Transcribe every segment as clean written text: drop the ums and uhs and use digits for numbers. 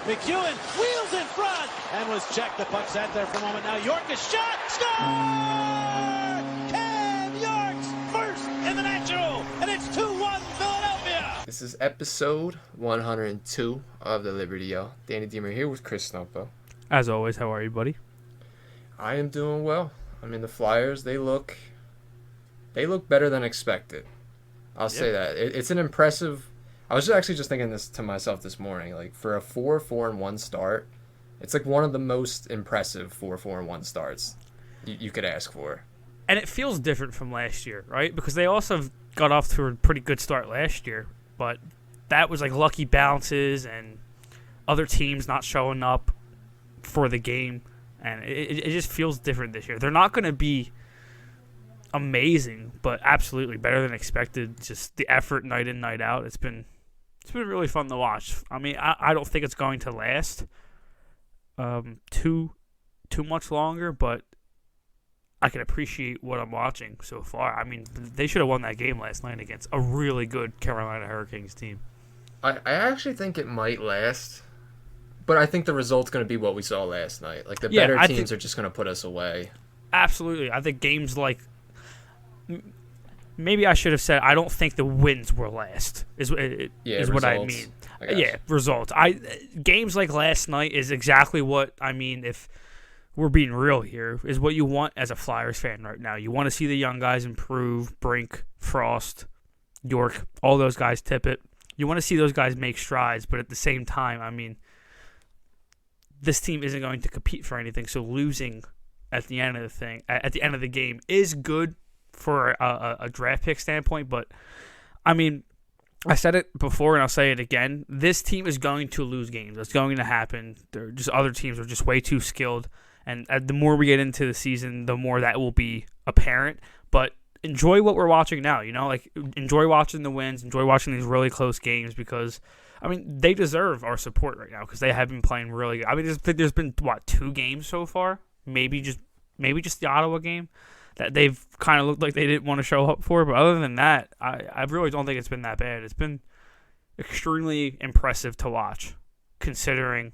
McEwen wheels in front and was checked. The puck sat there for a moment. Now York is shot. Score! Ken York's first in the National, and it's 2-1 Philadelphia. This is episode 102 of the Liberty Yell. Danny Deemer here with Chris Snumpo. As always, how are you, buddy? I am doing well. I mean, the Flyers, they look better than expected. I'll say that. It's an impressive... I was actually just thinking this to myself this morning. Like, for a 4-4-1 start, it's like one of the most impressive 4-4-1 starts you could ask for. And it feels different from last year, right? Because they also got off to a pretty good start last year, but that was like lucky bounces and other teams not showing up for the game. And it just feels different this year. They're not going to be amazing, but absolutely better than expected. Just the effort night in, night out. It's been really fun to watch. I mean, I don't think it's going to last too much longer, but I can appreciate what I'm watching so far. I mean, they should have won that game last night against a really good Carolina Hurricanes team. I actually think it might last, but I think the result's going to be what we saw last night. Like, the better teams are just going to put us away. Absolutely. I think games like... Maybe I should have said I don't think the wins will last. Is what I mean. Results. Games like last night is exactly what I mean. If we're being real here, is what you want as a Flyers fan right now. You want to see the young guys improve. Brink, Frost, York, all those guys tip it. You want to see those guys make strides, but at the same time, I mean, this team isn't going to compete for anything. So losing at the end of the game is good for a draft pick standpoint, but I mean, I said it before and I'll say it again. This team is going to lose games. It's going to happen. Other teams are just way too skilled, and the more we get into the season, the more that will be apparent. But enjoy what we're watching now. Like enjoy watching the wins, enjoy watching these really close games because I mean they deserve our support right now because they have been playing really good. I mean, there's been 2 games so far, maybe just the Ottawa game that they've kind of looked like they didn't want to show up for. But other than that, I really don't think it's been that bad. It's been extremely impressive to watch, considering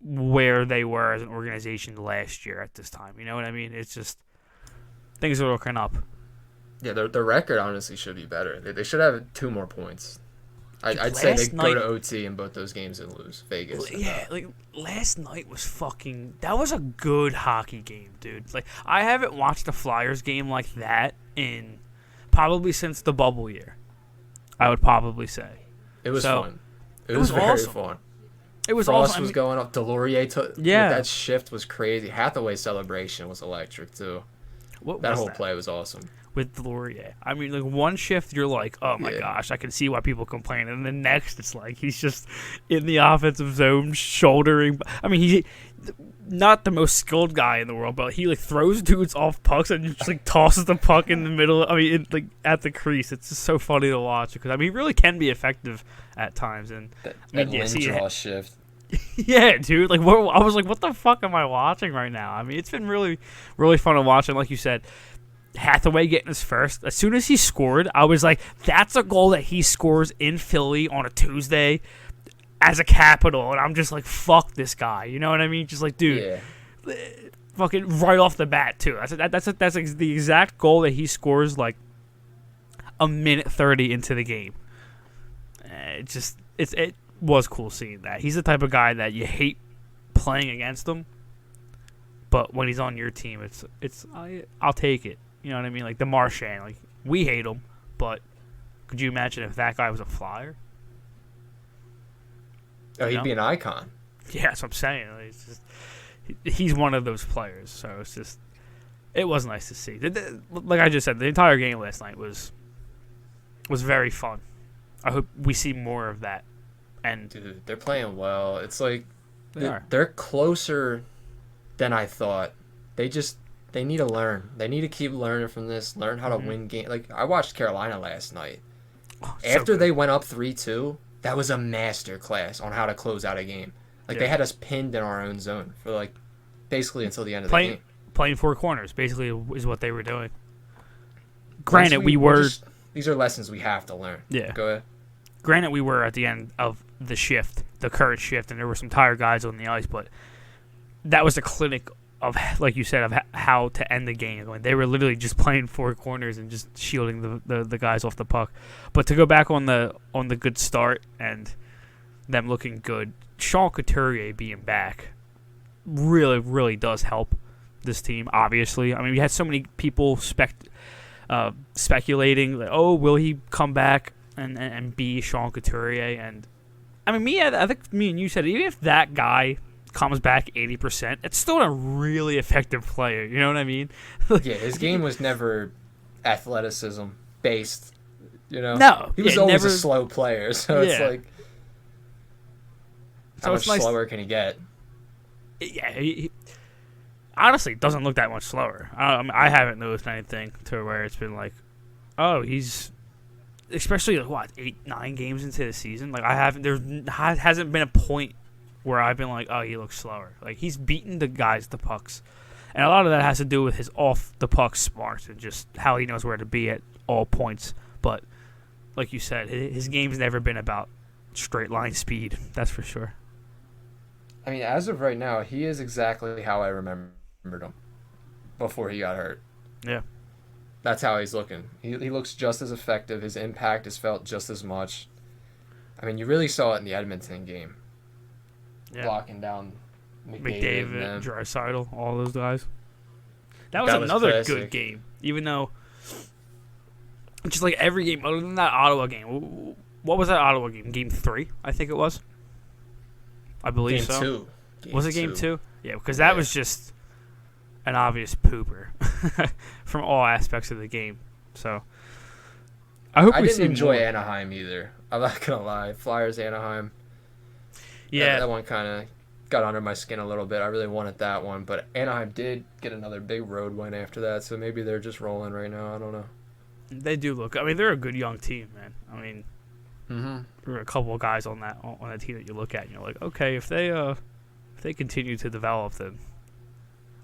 where they were as an organization last year at this time. You know what I mean? It's just, things are looking up. Yeah, their record honestly should be better. They should have 2 more points. I'd say they go to OT in both those games and lose. Vegas. Yeah, like last night was that was a good hockey game, dude. Like I haven't watched a Flyers game like that in probably since the bubble year. I would probably say. It was fun. It was very awesome. fun. It was Frost awesome. was going up. Delorier that shift was crazy. Hathaway's celebration was electric too. That whole play was awesome. With Laurier. I mean, like, one shift, you're like, oh, my gosh, I can see why people complain. And the next, it's like he's just in the offensive zone, shouldering. I mean, he's not the most skilled guy in the world, but he, like, throws dudes off pucks and just, like, tosses the puck in the middle. I mean, at the crease. It's just so funny to watch because, I mean, he really can be effective at times. And that Lindros shift. Yeah, dude. Like, I was like, what the fuck am I watching right now? I mean, it's been really, really fun to watch. And like you said, Hathaway getting his first. As soon as he scored, I was like, that's a goal that he scores in Philly on a Tuesday as a Capital. And I'm just like, fuck this guy. You know what I mean? Just like, dude, fucking right off the bat, too. That's the exact goal that he scores like a minute 30 into the game. It was cool seeing that. He's the type of guy that you hate playing against him, but when he's on your team, I'll take it. You know what I mean? Like the Marchand, like we hate him, but could you imagine if that guy was a Flyer? Oh, he'd be an icon. Yeah, that's what I'm saying. He's one of those players. So it was nice to see. Like I just said, the entire game last night was very fun. I hope we see more of that. And dude, they're playing well. It's like they're closer than I thought. They need to learn. They need to keep learning from this. Learn how to win games. Like I watched Carolina last night. After they went up 3-2, that was a master class on how to close out a game. Like they had us pinned in our own zone for like basically until the end of the game. Playing 4 corners basically is what they were doing. Granted, these are lessons we have to learn. Yeah. Go ahead. Granted, we were at the end of the shift the current shift, and there were some tired guys on the ice, but that was a clinic of, like you said, of how to end the game. They were literally just playing four corners and just shielding the guys off the puck. But to go back on the good start and them looking good, Sean Couturier being back really, really does help this team, obviously. I mean, we had so many people speculating, like, oh, will he come back and be Sean Couturier? And I mean, I think me and you said, even if that guy comes back 80%, it's still a really effective player. You know what I mean? Yeah, his game was never athleticism based. You know, no, he was always a slow player. So it's like, how much slower can he get? Yeah, he honestly doesn't look that much slower. I haven't noticed anything to where it's been like, oh, he's, especially like, what, 8-9 games into the season. Like, I haven't. There hasn't been a point where I've been like, oh, he looks slower. Like, he's beating the guys, the pucks. And a lot of that has to do with his off-the-puck smarts and just how he knows where to be at all points. But, like you said, his game's never been about straight-line speed. That's for sure. I mean, as of right now, he is exactly how I remembered him before he got hurt. Yeah. That's how he's looking. He looks just as effective. His impact is felt just as much. I mean, you really saw it in the Edmonton game. Yeah. Blocking down McDavid, Draisaitl, all those guys. That was another classic. Good game, even though just like every game other than that Ottawa game. What was that Ottawa game? Game 3, I think it was. I believe game so. 2. Was it game 2? Yeah, because that was just an obvious pooper from all aspects of the game. So I hope we didn't enjoy more. Anaheim either. I'm not gonna lie. Flyers Anaheim. Yeah, that one kind of got under my skin a little bit. I really wanted that one, but Anaheim did get another big road win after that, so maybe they're just rolling right now. I don't know. They do look. I mean, they're a good young team, man. I mean, there are a couple of guys on that team that you look at and you're like, okay, if they continue to develop, then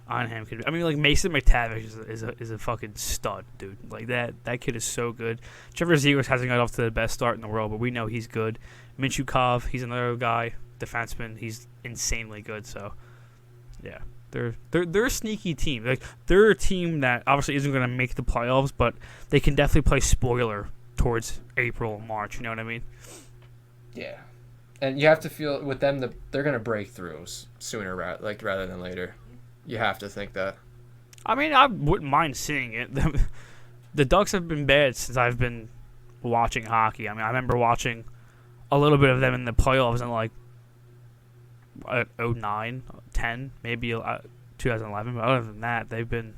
Anaheim could. I mean, like Mason McTavish is a fucking stud, dude. Like that kid is so good. Trevor Zegras hasn't got off to the best start in the world, but we know he's good. Minchukov, he's another guy, defenseman. He's insanely good. So, yeah, they're a sneaky team. Like they're a team that obviously isn't going to make the playoffs, but they can definitely play spoiler towards April and March. You know what I mean? Yeah, and you have to feel with them that they're going to break through sooner, rather than later. You have to think that. I mean, I wouldn't mind seeing it. The Ducks have been bad since I've been watching hockey. I mean, I remember watching a little bit of them in the playoffs in like 2009, 10, maybe 2011. But other than that, they've been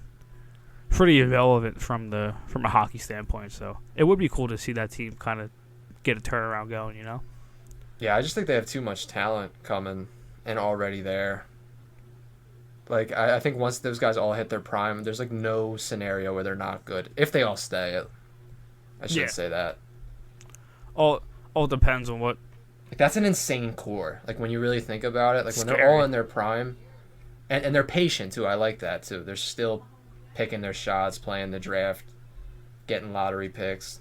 pretty irrelevant from a hockey standpoint. So it would be cool to see that team kind of get a turnaround going, you know? Yeah, I just think they have too much talent coming and already there. Like, I think once those guys all hit their prime, there's, like, no scenario where they're not good. If they all stay. I should say that. All depends on what... Like, that's an insane core. Like, when you really think about it. Like, when they're all in their prime. And they're patient, too. I like that, too. They're still picking their shots, playing the draft, getting lottery picks.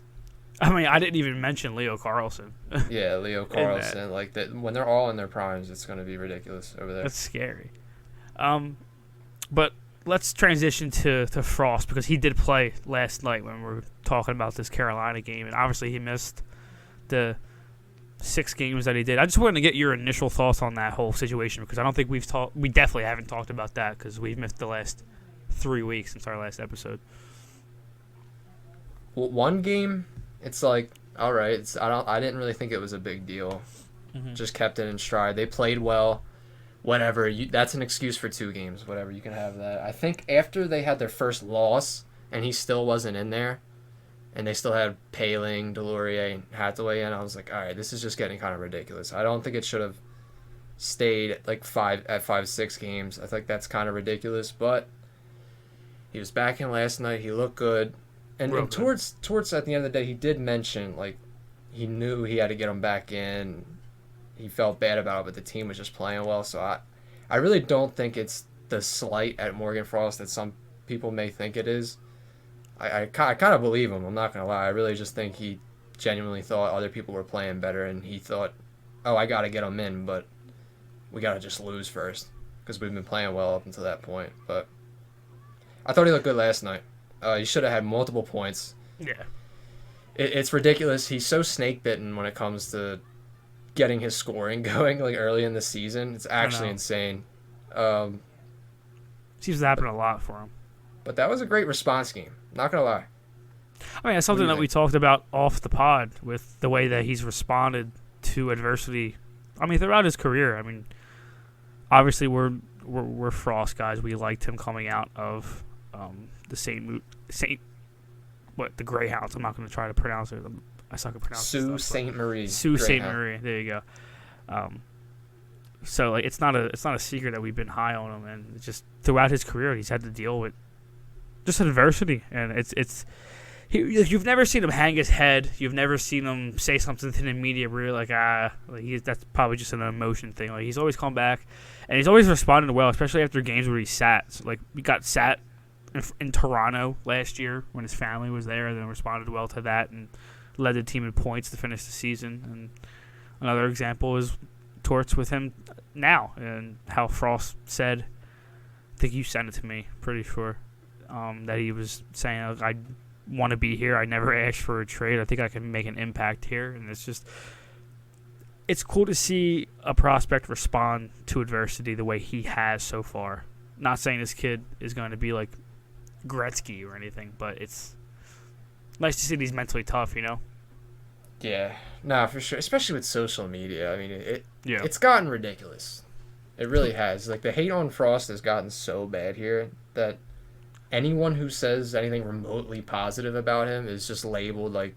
I mean, I didn't even mention Leo Carlson. Yeah, Leo Carlson. Like, that when they're all in their primes, it's going to be ridiculous over there. That's scary. But let's transition to Frost because he did play last night when we were talking about this Carolina game, and obviously he missed the 6 games that he did. I just wanted to get your initial thoughts on that whole situation because I don't think we definitely haven't talked about that because we've missed the last 3 weeks since our last episode. Well, one game, it's like, all right, I didn't really think it was a big deal. Mm-hmm. Just kept it in stride. They played well. Whatever, that's an excuse for 2 games. Whatever, you can have that. I think after they had their first loss, and he still wasn't in there, and they still had Paling, Delorier, and Hathaway in, I was like, all right, this is just getting kind of ridiculous. I don't think it should have stayed at like 5-6 games. I think that's kind of ridiculous, but he was back in last night. He looked good, and towards at the end of the day, he did mention like he knew he had to get him back in. He felt bad about it, but the team was just playing well. So I really don't think it's the slight at Morgan Frost that some people may think it is. I kind of believe him. I'm not going to lie. I really just think he genuinely thought other people were playing better, and he thought oh, I got to get them in, but we got to just lose first because we've been playing well up until that point. But I thought he looked good last night. He should have had multiple points. Yeah. It's ridiculous. He's so snake-bitten when it comes to getting his scoring going like early in the season. It's actually insane. Seems to happen a lot for him. But that was a great response game. Not going to lie. I mean, it's something that we talked about off the pod with the way that he's responded to adversity. I mean, throughout his career. I mean, obviously we're Frost guys. We liked him coming out of the the Greyhounds. I'm not going to try to pronounce it. I suck at pronouncing Sault Ste. Marie. Sault Ste. Marie. There you go. So like, it's not a secret that we've been high on him, and just throughout his career, he's had to deal with just adversity, and you've never seen him hang his head. You've never seen him say something to the media where you're like, that's probably just an emotion thing. Like, he's always come back, and he's always responded well, especially after games where he sat. So, like, we got sat in Toronto last year when his family was there, and then responded well to that and led the team in points to finish the season. And another example is Torts with him now, and how Frost said, I think you sent it to me, pretty sure, that he was saying, I want to be here. I never asked for a trade. I think I can make an impact here. And it's cool to see a prospect respond to adversity the way he has so far. Not saying this kid is going to be like Gretzky or anything, but it's nice to see that he's mentally tough, you know? Yeah, no, for sure. Especially with social media. I mean, it's gotten ridiculous. It really has. Like, the hate on Frost has gotten so bad here that anyone who says anything remotely positive about him is just labeled like,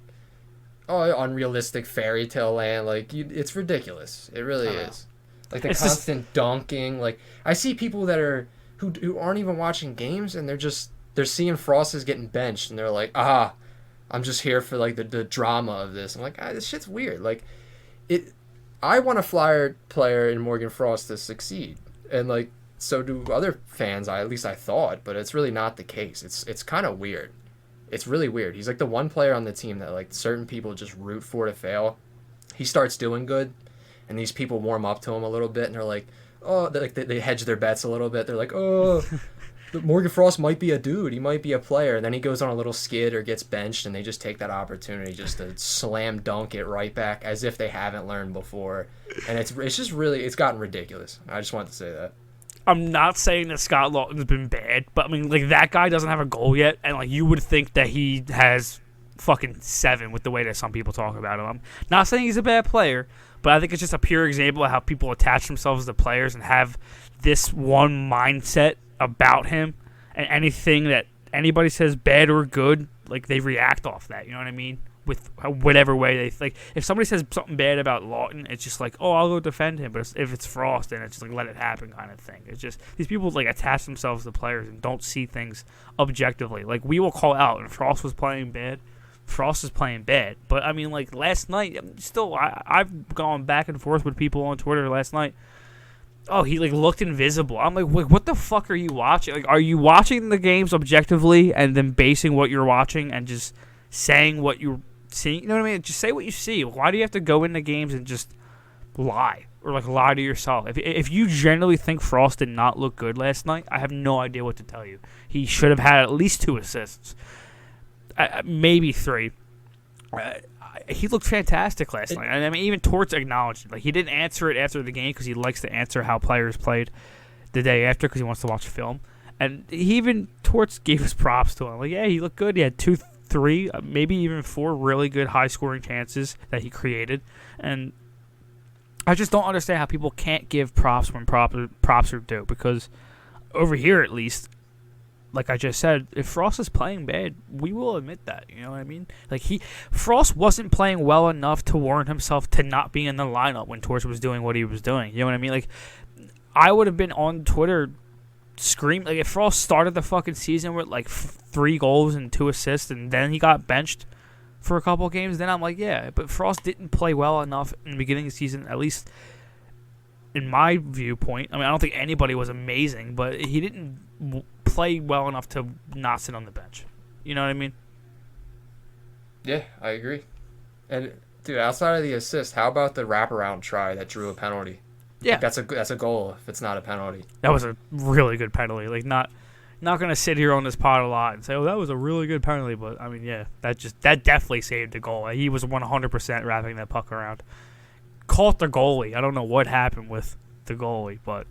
oh, unrealistic fairy tale land. Like, it's ridiculous. It really is. Like, the constant dunking. Like, I see people that are who aren't even watching games, and they're seeing Frost is getting benched, and they're like, I'm just here for like the drama of this. I'm like, this shit's weird. Like, I want a Flyer player in Morgan Frost to succeed, and like, so do other fans. At least I thought, but it's really not the case. It's kind of weird. It's really weird. He's like the one player on the team that like certain people just root for to fail. He starts doing good, and these people warm up to him a little bit, and they're like, oh, they hedge their bets a little bit. They're like, oh, Morgan Frost might be a dude. He might be a player. And then he goes on a little skid or gets benched, and they just take that opportunity just to slam dunk it right back as if they haven't learned before. And it's just really, it's gotten ridiculous. I just wanted to say that. I'm not saying that Scott Lawton's been bad, but I mean, like, that guy doesn't have a goal yet, and like, you would think that he has fucking 7 with the way that some people talk about him. I'm not saying he's a bad player, but I think it's just a pure example of how people attach themselves to players and have this one mindset about him, and anything that anybody says bad or good, like, they react off that. You know what I mean? With whatever way they like. If somebody says something bad about Lawton, it's just like, oh, I'll go defend him. But if it's Frost, then it's just like, let it happen kind of thing. It's just these people like attach themselves to players and don't see things objectively. Like, we will call out, and Frost was playing bad. Frost is playing bad. But I mean, like, last night, I've gone back and forth with people on Twitter last night. Oh, he like looked invisible. I'm like, what the fuck are you watching? Like, are you watching the games objectively and then basing what you're watching and just saying what you're seeing? You know what I mean? Just say what you see. Why do you have to go into games and just lie or like lie to yourself? If you generally think Frost did not look good last night, I have no idea what to tell you. He should have had at least 2 assists, maybe 3. He looked fantastic last night. I mean, even Torts acknowledged it. Like, he didn't answer it after the game because he likes to answer how players played the day after because he wants to watch film. And Torts gave his props to him. Like, yeah, he looked good. He had 2, 3, maybe even 4 really good high-scoring chances that he created. And I just don't understand how people can't give props when props are due, because over here, at least, like I just said, if Frost is playing bad, we will admit that. You know what I mean? Like, Frost wasn't playing well enough to warrant himself to not be in the lineup when Torts was doing what he was doing. You know what I mean? Like, I would have been on Twitter screaming. Like, if Frost started the fucking season with like 3 goals and 2 assists, and then he got benched for a couple of games, then I'm like, yeah. But Frost didn't play well enough in the beginning of the season, at least in my viewpoint. I mean, I don't think anybody was amazing, but he didn't play well enough to not sit on the bench. You know what I mean? Yeah, I agree. And Dude, outside of the assist, how about the wraparound try that drew a penalty? Yeah, like, that's a goal if it's not a penalty. That was a really good penalty. Like not gonna sit here on this pod a lot and say, "Oh, that was a really good penalty," but I mean, yeah, that definitely saved the goal. He was 100% wrapping that puck around. Caught the goalie. I don't know what happened with the goalie, but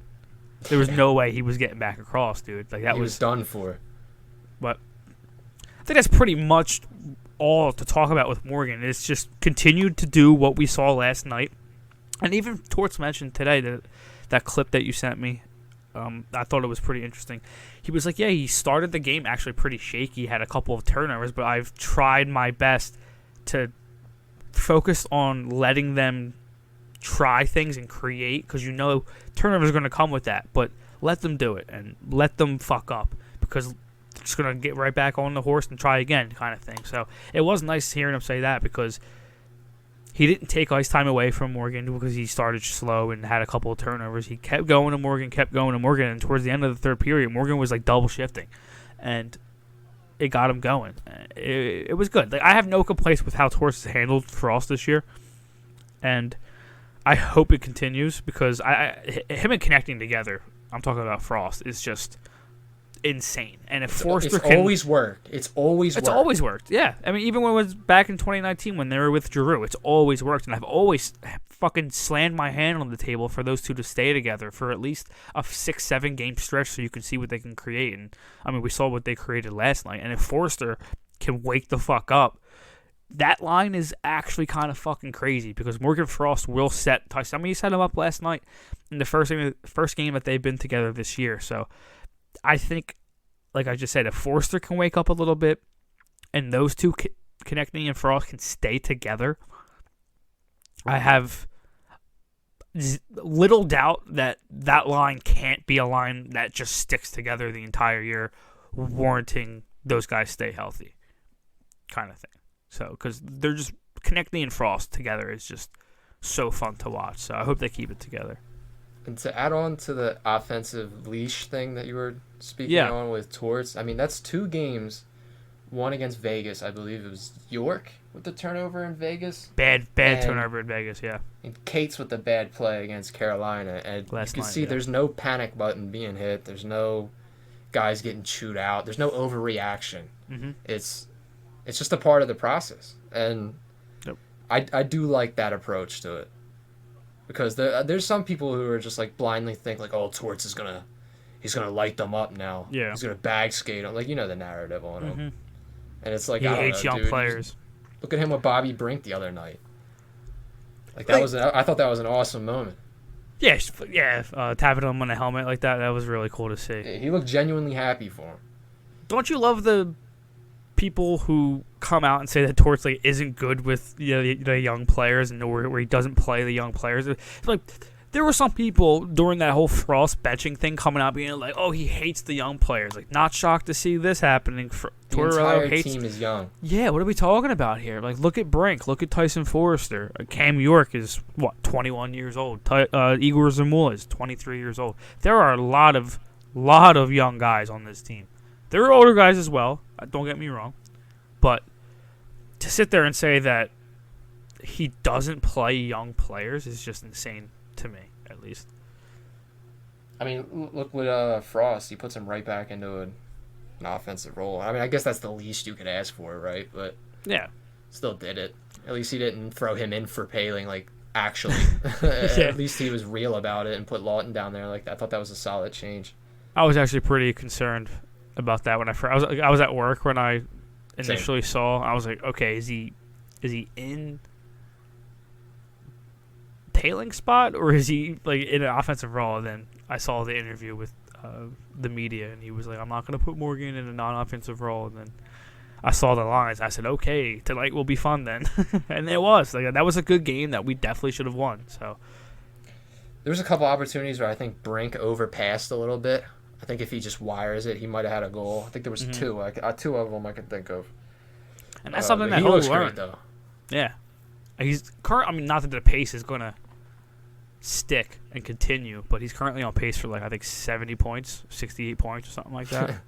there was no way he was getting back across, dude. Like that he was done for. But I think that's pretty much all to talk about with Morgan. It's just continued to do what we saw last night. And even Torts mentioned today that clip that you sent me. I thought it was pretty interesting. He was like, yeah, he started the game actually pretty shaky, had a couple of turnovers, but I've tried my best to focus on letting them try things and create, because turnovers are going to come with that, but let them do it and let them fuck up, because they're just going to get right back on the horse and try again kind of thing. So it was nice hearing him say that, because he didn't take ice time away from Morgan because he started slow and had a couple of turnovers. He kept going to Morgan, and towards the end of the third period, Morgan was like double shifting, and it got him going. It was good. Like, I have no complaints with how Torts has handled Frost this year, and I hope it continues, because him and connecting together, I'm talking about Frost, is just insane. And if Foerster it's always worked. It's always worked. Yeah. I mean, even when it was back in 2019 when they were with Giroux, it's always worked. And I've always fucking slammed my hand on the table for those two to stay together for at least a 6-7 game stretch, so you can see what they can create. And I mean, we saw what they created last night. And if Foerster can wake the fuck up, that line is actually kind of fucking crazy, because Morgan Frost will set Tyson. I mean, he set him up last night in the first game that they've been together this year. So I think, like I just said, if Foerster can wake up a little bit and those two, Konecny and Frost, can stay together, I have little doubt that line can't be a line that just sticks together the entire year, warranting those guys stay healthy kind of thing. So, because they're just, Konecny and Frost together is just so fun to watch. So I hope they keep it together. And to add on to the offensive leash thing that you were speaking on with Torts, I mean, that's 2 games. One against Vegas, I believe it was York with the turnover in Vegas. Bad turnover in Vegas, yeah. And Cates with the bad play against Carolina. And you can see there's no panic button being hit. There's no guys getting chewed out. There's no overreaction. Mm-hmm. It's just a part of the process. And I do like that approach to it. Because there's some people who are just like blindly think like, oh, Torts he's gonna light them up now. Yeah. He's gonna bag skate them. Like, the narrative on him. Mm-hmm. And it's like, he I don't hates know, young dude. players. Look at him with Bobby Brink the other night. Like that I thought that was an awesome moment. Yeah, tapping him on the helmet like that was really cool to see. Yeah, he looked genuinely happy for him. Don't you love the people who come out and say that Torts isn't good with the young players, and where he doesn't play the young players? It's like, there were some people during that whole Frost benching thing coming out being like, oh, he hates the young players. Like, not shocked to see this happening. The entire team is young. Yeah, what are we talking about here? Like, look at Brink. Look at Tyson Foerster. Cam York is, 21 years old. Igor Zamula is 23 years old. There are a lot of young guys on this team. There are older guys as well. Don't get me wrong. But to sit there and say that he doesn't play young players is just insane to me, at least. I mean, look with Frost. He puts him right back into an offensive role. I mean, I guess that's the least you could ask for, right? But yeah, still did it. At least he didn't throw him in for Paling, like, actually. Yeah. At least he was real about it and put Lawton down there. Like, I thought that was a solid change. I was actually pretty concerned about that when I was at work when I initially saw. I was like, okay, is he in Paling spot, or is he in an offensive role? And then I saw the interview with the media, and he was like, I'm not going to put Morgan in a non-offensive role. And then I saw the lines. I said, okay, tonight will be fun then. And it was. That was a good game that we definitely should have won. So there was a couple opportunities where I think Brink overpassed a little bit. I think if he just wires it, he might have had a goal. I think there was 2. Two of them I can think of. And that's something that he he'll looks learn. Great, though. Yeah. He's I mean, not that the pace is going to stick and continue, but he's currently on pace for I think 70 points, 68 points or something like that.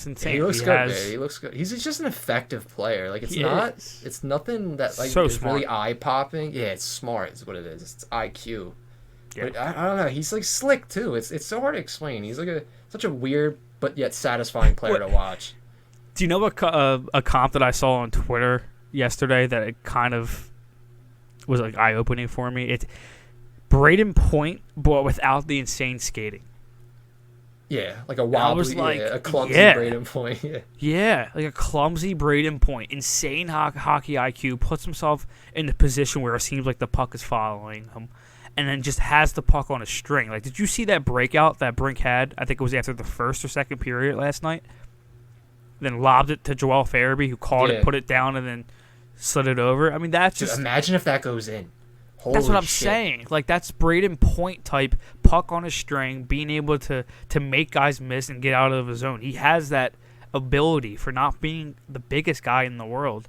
It's insane. He looks good, man. He looks good. He's just an effective player. Like it's nothing that like is really eye popping. Yeah, it's smart. Is what it is. It's IQ. Yeah. But I don't know. He's like slick too. It's so hard to explain. He's like such a weird but yet satisfying player to watch. Do you know what a comp that I saw on Twitter yesterday that it kind of was like eye opening for me? It's Braden Point, but without the insane skating. Yeah, like a wobbly, a clumsy Braden Point. Yeah, like a clumsy Braden Point. Insane hockey IQ, puts himself in the position where it seems like the puck is following him, and then just has the puck on a string. Like, did you see that breakout that Brink had? I think it was after the first or second period last night. Then lobbed it to Joel Farabee, who caught it, put it down, and then slid it over. I mean, that's just... Imagine if that goes in. That's what I'm saying. Like, that's Braden Point type puck on a string, being able to make guys miss and get out of his zone. He has that ability for not being the biggest guy in the world.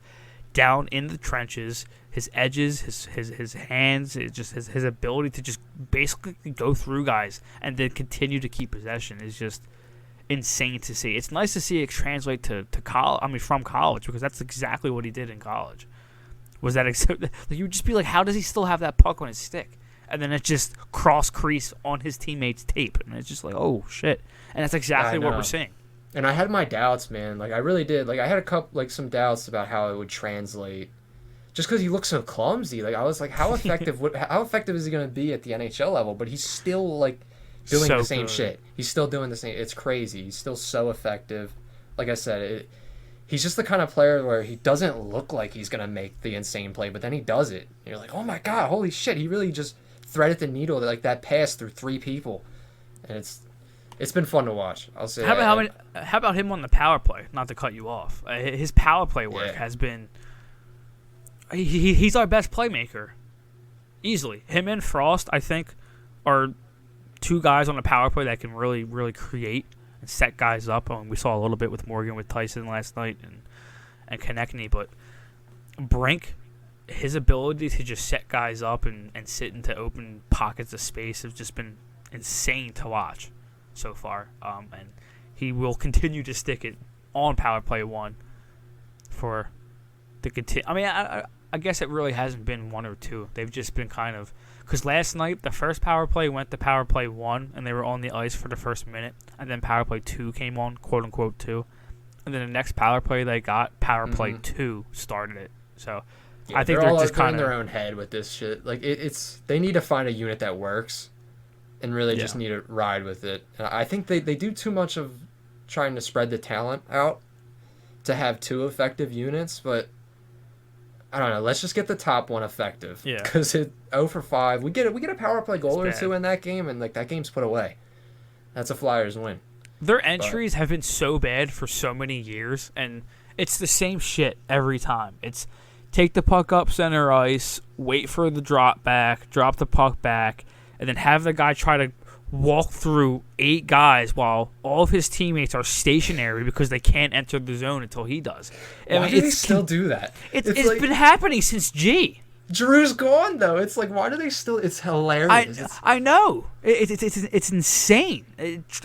Down in the trenches, his edges, his hands, his ability to just basically go through guys and then continue to keep possession is just insane to see. It's nice to see it translate to college. I mean, from college, because that's exactly what he did in college. Was that like, you would just be like, how does he still have that puck on his stick? And then it just cross crease on his teammate's tape, and it's just like, oh shit. And that's exactly what we're seeing. And I had my doubts, man. Like I really did. Like I had some doubts about how it would translate, just because he looks so clumsy. Like I was like, how effective is he going to be at the NHL level? But he's still like doing the same shit. He's still doing the same. It's crazy. He's still so effective. Like I said, he's just the kind of player where he doesn't look like he's going to make the insane play, but then he does it. And you're like, oh my God, holy shit. He really just threaded the needle, like that pass through three people. And it's been fun to watch. I'll say how about him on the power play? Not to cut you off. His power play work has been... He's our best playmaker. Easily. Him and Frost, I think, are two guys on the power play that can really, really create and set guys up. We saw a little bit with Morgan with Tyson last night and Konecny, but Brink, his ability to just set guys up and sit into open pockets of space have just been insane to watch so far. And he will continue to stick it on power play 1 for the continue. I mean, I guess it really hasn't been 1 or 2. They've just been kind of... Because last night, the first power play went to power play 1, and they were on the ice for the first minute. And then power play 2 came on, quote-unquote 2. And then the next power play they got, power play 2 started it. So I think they're just kind of... in their own head with this shit. Like, they need to find a unit that works and really just need to ride with it. And I think they do too much of trying to spread the talent out to have 2 effective units, but... I don't know. Let's just get the top one effective. Yeah. Because 0 for 5. We get a power play goal or 2 in that game, and like that game's put away. That's a Flyers win. Their entries have been so bad for so many years, and it's the same shit every time. It's take the puck up center ice, wait for the drop back, drop the puck back, and then have the guy try to walk through 8 guys while all of his teammates are stationary because they can't enter the zone until he does. Why do they still do that? It's like, been happening since G. Drew's gone though. It's like, why do they still? It's hilarious. I know. It's insane.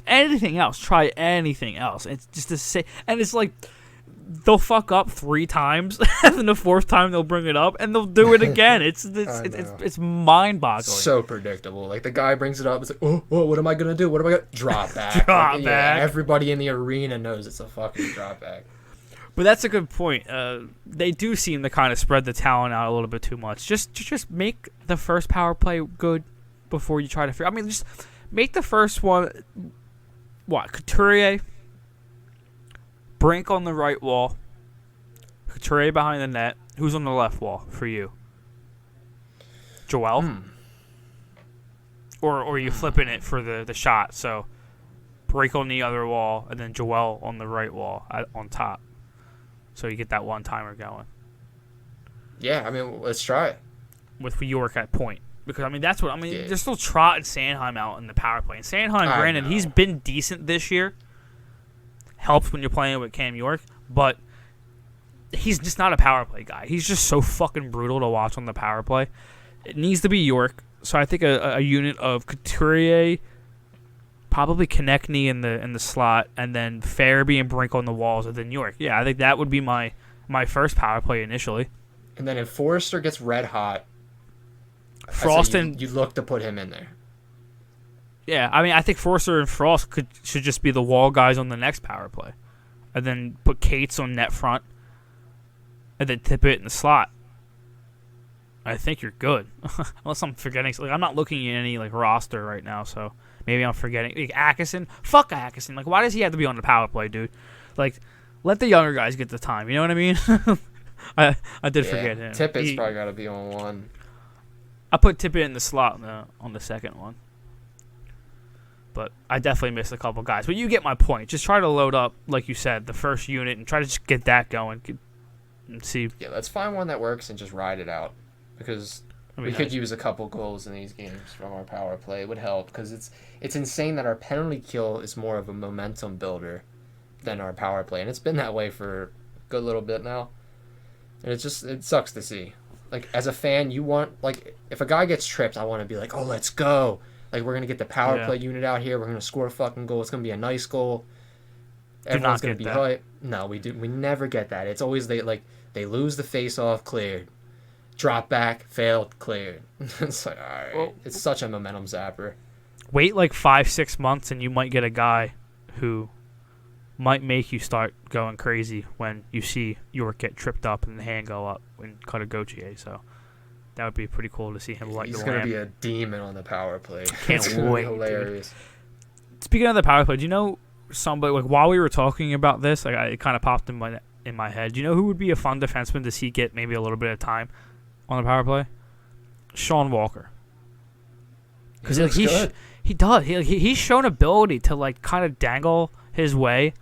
Anything else? Try anything else. It's just the same. And it's like they'll fuck up 3 times, and then the 4th time they'll bring it up, and they'll do it again. It's mind-boggling. So predictable. Like the guy brings it up, it's like, oh, what am I gonna do? What am I gonna drop back? Back. Yeah, everybody in the arena knows it's a fucking drop back. But that's a good point. They do seem to kind of spread the talent out a little bit too much. Just make the first power play good before you try to figure. I mean, just make the first one. What, Couturier? Brink on the right wall. Couturier behind the net. Who's on the left wall for you? Joel? Or are you flipping it for the shot? So Brink on the other wall, and then Joel on the right wall on top. So you get that one-timer going. Yeah, I mean, let's try it. With York at point. Because, I mean, that's what... I mean, they're still trotting Sanheim out in the power play. And Sanheim, granted, he's been decent this year. Helps when you're playing with Cam York. But he's just not a power play guy. He's just so fucking brutal to watch on the power play. It needs to be York. So I think a unit of Couturier, probably Konecny in the slot, and then Farabee and Brink on the walls, and then York. Yeah, I think that would be my first power play initially. And then if Foerster gets red hot, Frost and you look to put him in there. Yeah, I mean, I think Foerster and Frost should just be the wall guys on the next power play, and then put Cates on net front, and then Tippett in the slot. I think you're good, unless I'm forgetting. Like, I'm not looking at any like roster right now, so maybe I'm forgetting. Like Atkinson, fuck Atkinson. Like, why does he have to be on the power play, dude? Like, let the younger guys get the time. You know what I mean? I did forget him. Tippett's probably got to be on one. I put Tippett in the slot on the second one. But I definitely missed a couple guys. But you get my point. Just try to load up, like you said, the first unit and try to just get that going and see. Yeah, let's find one that works and just ride it out. Because we could use a couple goals in these games from our power play. It would help because it's insane that our penalty kill is more of a momentum builder than our power play. And it's been that way for a good little bit now. And it sucks to see. Like, as a fan, you want, like, if a guy gets tripped, I want to be like, oh, let's go. Like, we're going to get the power play unit out here. We're going to score a fucking goal. It's going to be a nice goal. Everyone's going to be hyped. No, we never get that. It's always they lose the face-off, cleared. Drop back, failed, cleared. It's like, all right. Well, it's such a momentum zapper. Wait like 5-6 months and you might get a guy who might make you start going crazy when you see York get tripped up and the hand go up and cut a Gauthier. So that would be pretty cool to see him light the lamp. He's going to be a demon on the power play. Can't wait. Hilarious. Dude. Speaking of the power play, do you know somebody, like, while we were talking about this, like, it kind of popped in my head. Do you know who would be a fun defenseman to see get maybe a little bit of time on the power play? Sean Walker. Because he does. He's shown ability to, like, kind of dangle his way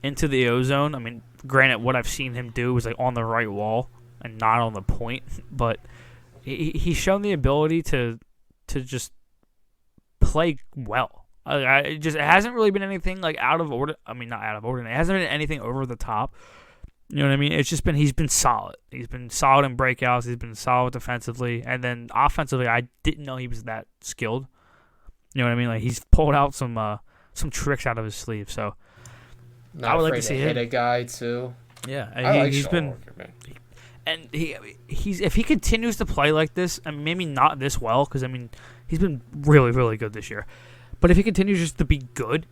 into the ozone. I mean, granted, what I've seen him do is like on the right wall and not on the point, but he's shown the ability to just play well. It hasn't really been anything like out of order. I mean, not out of order. It hasn't been anything over the top. You know what I mean? It's just been he's been solid. He's been solid in breakouts. He's been solid defensively, and then offensively, I didn't know he was that skilled. You know what I mean? Like, he's pulled out some tricks out of his sleeve. So I would like to see him hit a guy too. Yeah, and he's been. And he's if he continues to play like this, and maybe not this well, because I mean he's been really, really good this year. But if he continues just to be good,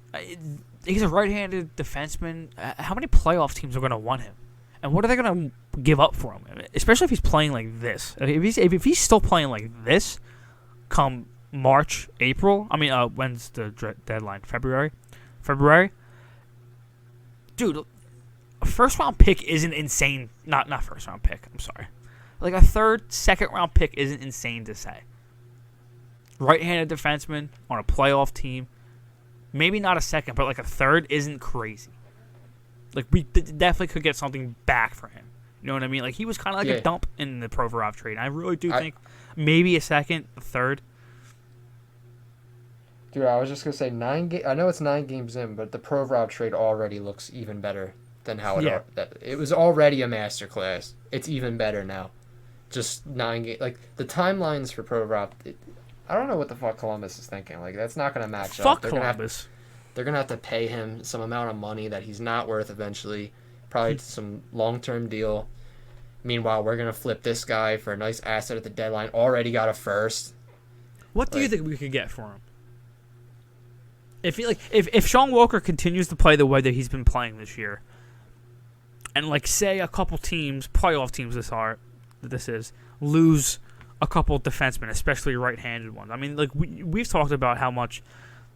he's a right-handed defenseman. How many playoff teams are going to want him? And what are they going to give up for him? Especially if he's playing like this. If he's still playing like this, come March, April. I mean, when's the deadline? February. Dude, a first-round pick isn't insane. Not first-round pick. I'm sorry. Like a third, second-round pick isn't insane to say. Right-handed defenseman on a playoff team. Maybe not a second, but like a third isn't crazy. Like, we definitely could get something back for him. You know what I mean? Like, he was kind of like a dump in the Provorov trade. I really do think maybe a second, a third. Dude, I was just going to say, I know it's 9 games in, but the Provorov trade already looks even better than how it was already a masterclass. It's even better now. Just 9 games. Like, the timelines for Provorov, I don't know what the fuck Columbus is thinking. Like, that's not going to match up. Fuck Columbus. They're going to have to pay him some amount of money that he's not worth eventually. Probably some long-term deal. Meanwhile, we're going to flip this guy for a nice asset at the deadline. Already got a first. What do you think we could get for him? If Sean Walker continues to play the way that he's been playing this year, and like say a couple teams, playoff teams this is, lose a couple defensemen, especially right-handed ones. I mean, like we've talked about how much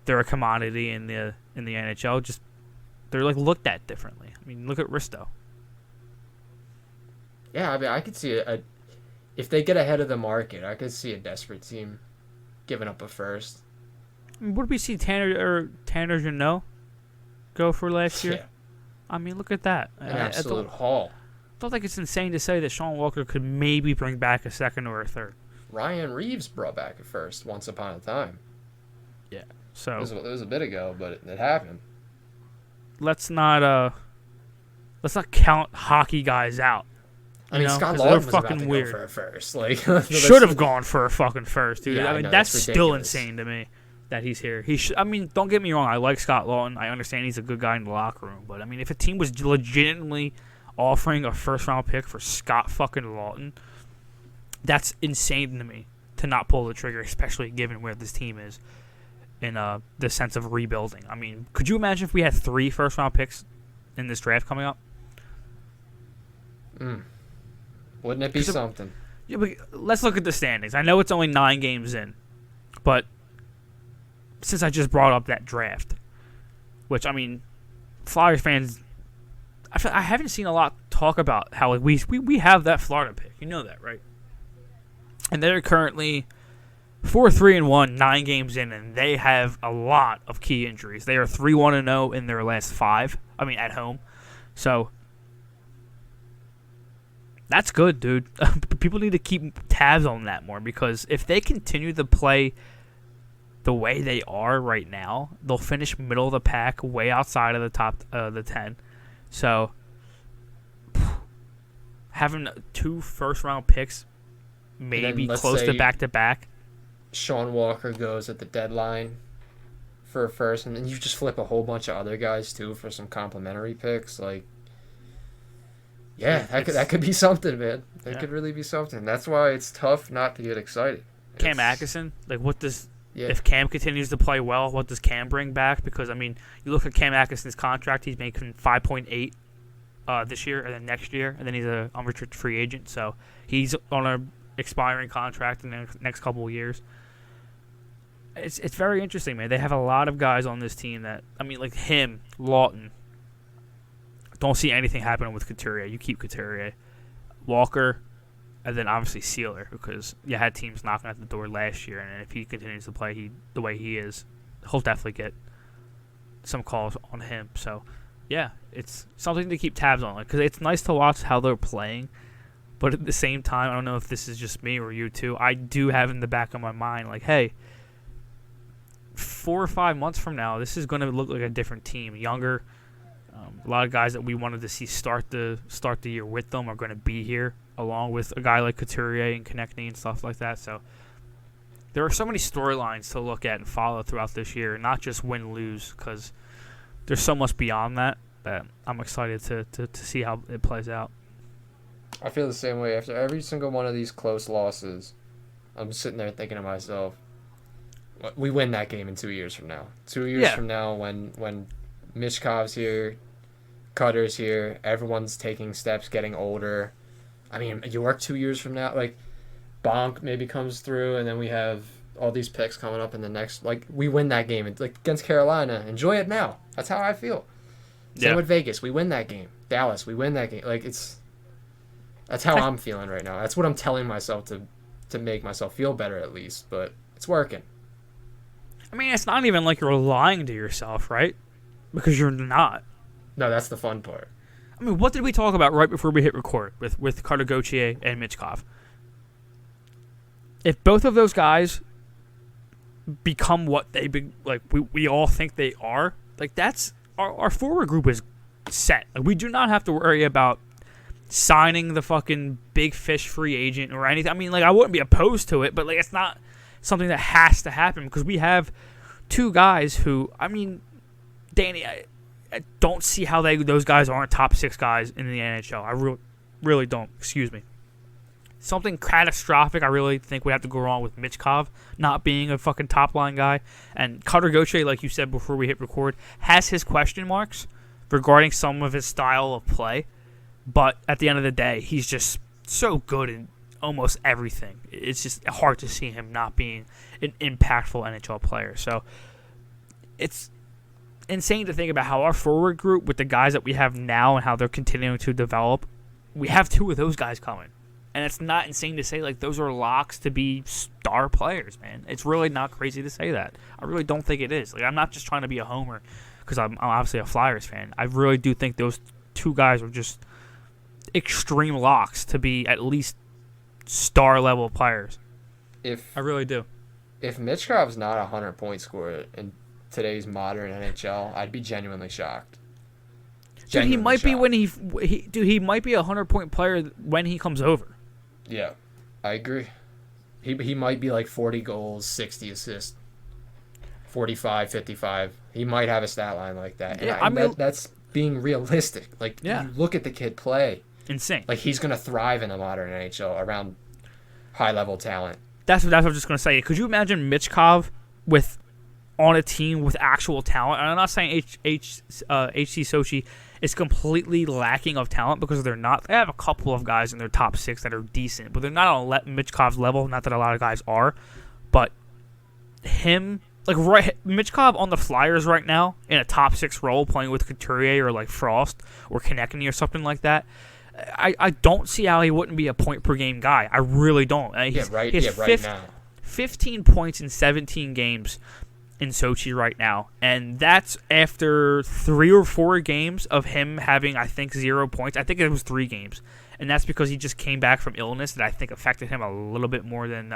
they're a commodity in the NHL. Just they're like looked at differently. I mean, look at Risto. Yeah, I mean, I could see if they get ahead of the market, I could see a desperate team giving up a first. What did we see Tanner Jeannot go for last year? Yeah. I mean, look at that. An absolute haul. I don't think it's insane to say that Sean Walker could maybe bring back a second or a third. Ryan Reeves brought back a first once upon a time. Yeah. So it was a bit ago, but it happened. Let's not count hockey guys out. I mean, Scott Laughton was about to go for a first. Like, should have gone for a fucking first, dude. Yeah, I mean, that's still insane to me. that he's here. I mean, don't get me wrong. I like Scott Lawton. I understand he's a good guy in the locker room. But, I mean, if a team was legitimately offering a first-round pick for Scott fucking Lawton, that's insane to me to not pull the trigger, especially given where this team is in the sense of rebuilding. I mean, could you imagine if we had 3 first-round picks in this draft coming up? Wouldn't it be something? Yeah, but let's look at the standings. I know it's only 9 games in, but since I just brought up that draft, which, I mean, Flyers fans, I haven't seen a lot talk about how we have that Florida pick. You know that, right? And they're currently 4-3-1, 9 games in, and they have a lot of key injuries. They are 3-1-0 in their last 5. I mean, at home. So that's good, dude. People need to keep tabs on that more, because if they continue to play the way they are right now, they'll finish middle of the pack, way outside of the top the 10. So having 2 first-round picks, maybe close to back-to-back. Sean Walker goes at the deadline for a first, and then you just flip a whole bunch of other guys, too, for some complimentary picks. Like, yeah, that could be something, man. That could really be something. That's why it's tough not to get excited. Cam Atkinson, like, what does... Yeah. If Cam continues to play well, what does Cam bring back? Because, I mean, you look at Cam Atkinson's contract, he's making $5.8 this year, and then next year, and then he's an unrestricted free agent. So he's on an expiring contract in the next couple of years. It's very interesting, man. They have a lot of guys on this team that, I mean, like him, Lawton. Don't see anything happening with Couturier. You keep Couturier. Walker, and then obviously Sealer, because you had teams knocking at the door last year, and if he continues to play the way he is, he'll definitely get some calls on him. So, yeah, it's something to keep tabs on, because it's nice to watch how they're playing, but at the same time, I don't know if this is just me or you too, I do have in the back of my mind, like, hey, 4 or 5 months from now, this is going to look like a different team, younger. A lot of guys that we wanted to see start the year with them are going to be here, along with a guy like Couturier and Konecny and stuff like that. So there are so many storylines to look at and follow throughout this year, not just win-lose, because there's so much beyond that I'm excited to see how it plays out. I feel the same way. After every single one of these close losses, I'm sitting there thinking to myself, we win that game in 2 years from now. 2 years from now, when Mishkov's here, Cutter's here, everyone's taking steps, getting older. I mean, York 2 years from now, like, Bonk maybe comes through, and then we have all these picks coming up in the next, like, we win that game. It's like against Carolina. Enjoy it now. That's how I feel. Same with Vegas. We win that game. Dallas, we win that game. Like, that's how I'm feeling right now. That's what I'm telling myself to make myself feel better, at least, but it's working. I mean, it's not even like you're lying to yourself, right? Because you're not. No, that's the fun part. I mean, what did we talk about right before we hit record with Carter Gauthier and Michkov? If both of those guys become what we all think they are, like, that's our forward group is set. Like, we do not have to worry about signing the fucking big fish free agent or anything. I mean, like, I wouldn't be opposed to it, but, like, it's not something that has to happen, because we have 2 guys who, I mean, Danny, I don't see how those guys aren't top 6 guys in the NHL. I really don't. Excuse me. Something catastrophic I really think would have to go wrong with Michkov not being a fucking top-line guy. And Carter Gauthier, like you said before we hit record, has his question marks regarding some of his style of play. But at the end of the day, he's just so good in almost everything. It's just hard to see him not being an impactful NHL player. So it's insane to think about how our forward group, with the guys that we have now and how they're continuing to develop, we have 2 of those guys coming. And it's not insane to say, like, those are locks to be star players, man. It's really not crazy to say that. I really don't think it is. Like, I'm not just trying to be a homer because I'm obviously a Flyers fan. I really do think those 2 guys are just extreme locks to be at least star-level players. I really do. If Michkov's not a 100-point scorer in today's modern NHL, I'd be genuinely shocked. Dude, he might be when he might be a 100-point player when he comes over. Yeah, I agree. He might be like 40 goals, 60 assists. 45, 55. He might have a stat line like that. Yeah, And that's being realistic. Like, you look at the kid play. Insane. Like, he's going to thrive in the modern NHL around high-level talent. That's what I was just going to say. Could you imagine Michkov on a team with actual talent? And I'm not saying HC Sochi is completely lacking of talent, because they're not. They have a couple of guys in their top 6 that are decent, but they're not on Michkov's level. Not that a lot of guys are, but him, like, Michkov on the Flyers right now in a top 6 role, playing with Couturier or like Frost or Konecny or something like that. I don't see how he wouldn't be a point per game guy. I really don't. Right now. 15 points in 17 games in Sochi right now, and that's after 3 or 4 games of him having, I think, 0 points. I think it was 3 games, and that's because he just came back from illness that I think affected him a little bit more than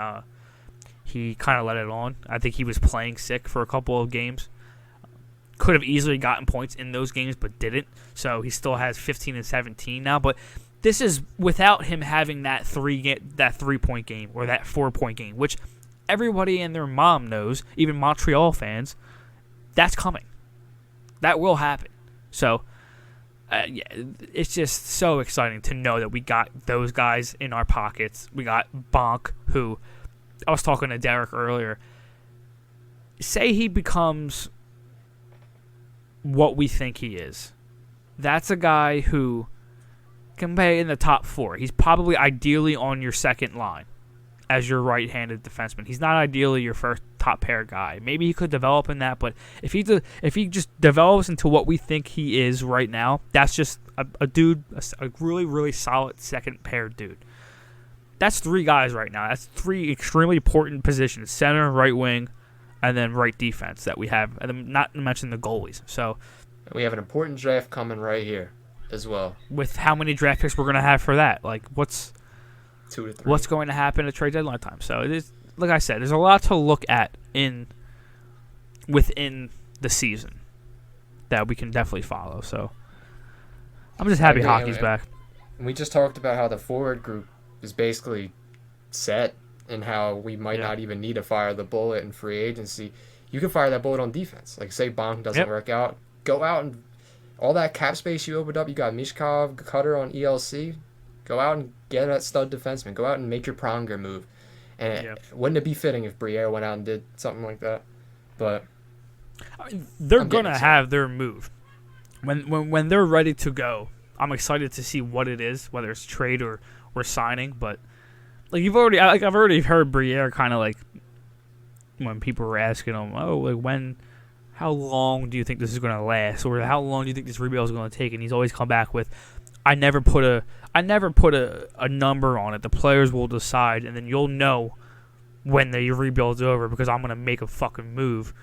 he kind of let it on. I think he was playing sick for a couple of games. Could have easily gotten points in those games, but didn't. So he still has 15 and 17 now. But this is without him having that 3-point game or that 4-point game, which everybody and their mom knows, even Montreal fans, that's coming. That will happen. So, it's just so exciting to know that we got those guys in our pockets. We got Bonk, who I was talking to Derek earlier. Say he becomes what we think he is. That's a guy who can play in the top 4. He's probably ideally on your second line as your right-handed defenseman. He's not ideally your first top pair guy. Maybe he could develop in that, but if he just develops into what we think he is right now, that's just a dude, a really, really solid second pair dude. That's 3 guys right now. That's 3 extremely important positions: center, right wing, and then right defense that we have, and not to mention the goalies. So we have an important draft coming right here as well. With how many draft picks we're going to have for that? Like, what's 2 to 3. What's going to happen at trade deadline time? So it is, like I said, there's a lot to look at within the season that we can definitely follow. So I'm just happy hockey's back. We just talked about how the forward group is basically set, and how we might not even need to fire the bullet in free agency. You can fire that bullet on defense. Like, say Bonk doesn't work out, go out and all that cap space you opened up. You got Michkov, Cutter on ELC. Go out and get that stud defenseman. Go out and make your Pronger move. And wouldn't it be fitting if Briere went out and did something like that? But they're gonna have their move when they're ready to go. I'm excited to see what it is, whether it's trade or signing. But like I've already heard Briere kind of like when people were asking him, how long do you think this is gonna last, or how long do you think this rebuild is gonna take? And he's always come back with, I never put a number on it. The players will decide, and then you'll know when the rebuild's over, because I'm gonna make a fucking move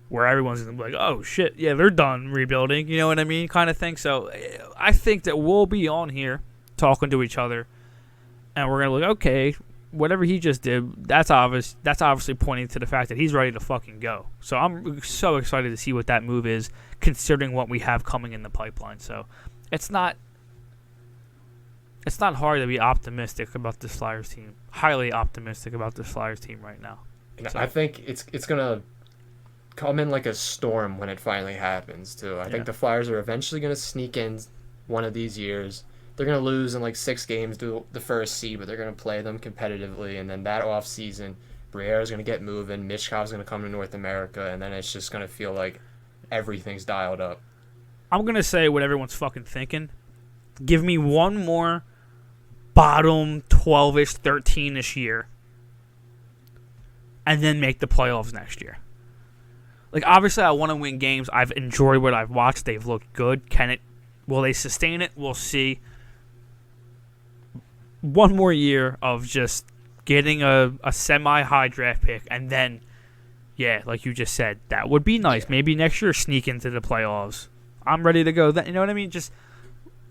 where everyone's gonna be like, oh shit, yeah, they're done rebuilding. You know what I mean, kind of thing. So I think that we'll be on here talking to each other, and we're gonna look, okay, whatever he just did, that's obviously pointing to the fact that he's ready to fucking go. So I'm so excited to see what that move is, considering what we have coming in the pipeline. So it's not hard to be optimistic about this Flyers team. Highly optimistic about this Flyers team right now. So. I think it's gonna come in like a storm when it finally happens too. I think the Flyers are eventually gonna sneak in one of these years. They're gonna lose in like 6 games to the first seed, but they're gonna play them competitively. And then that off season, Briere's gonna get moving. Michkov's gonna come to North America, and then it's just gonna feel like everything's dialed up. I'm gonna say what everyone's fucking thinking. Give me one more bottom 12-ish, 13-ish year, and then make the playoffs next year. Like, obviously, I want to win games. I've enjoyed what I've watched. They've looked good. Will they sustain it? We'll see. One more year of just getting a semi-high draft pick, and then, like you just said, that would be nice. Maybe next year sneak into the playoffs. I'm ready to go. You know what I mean? Just,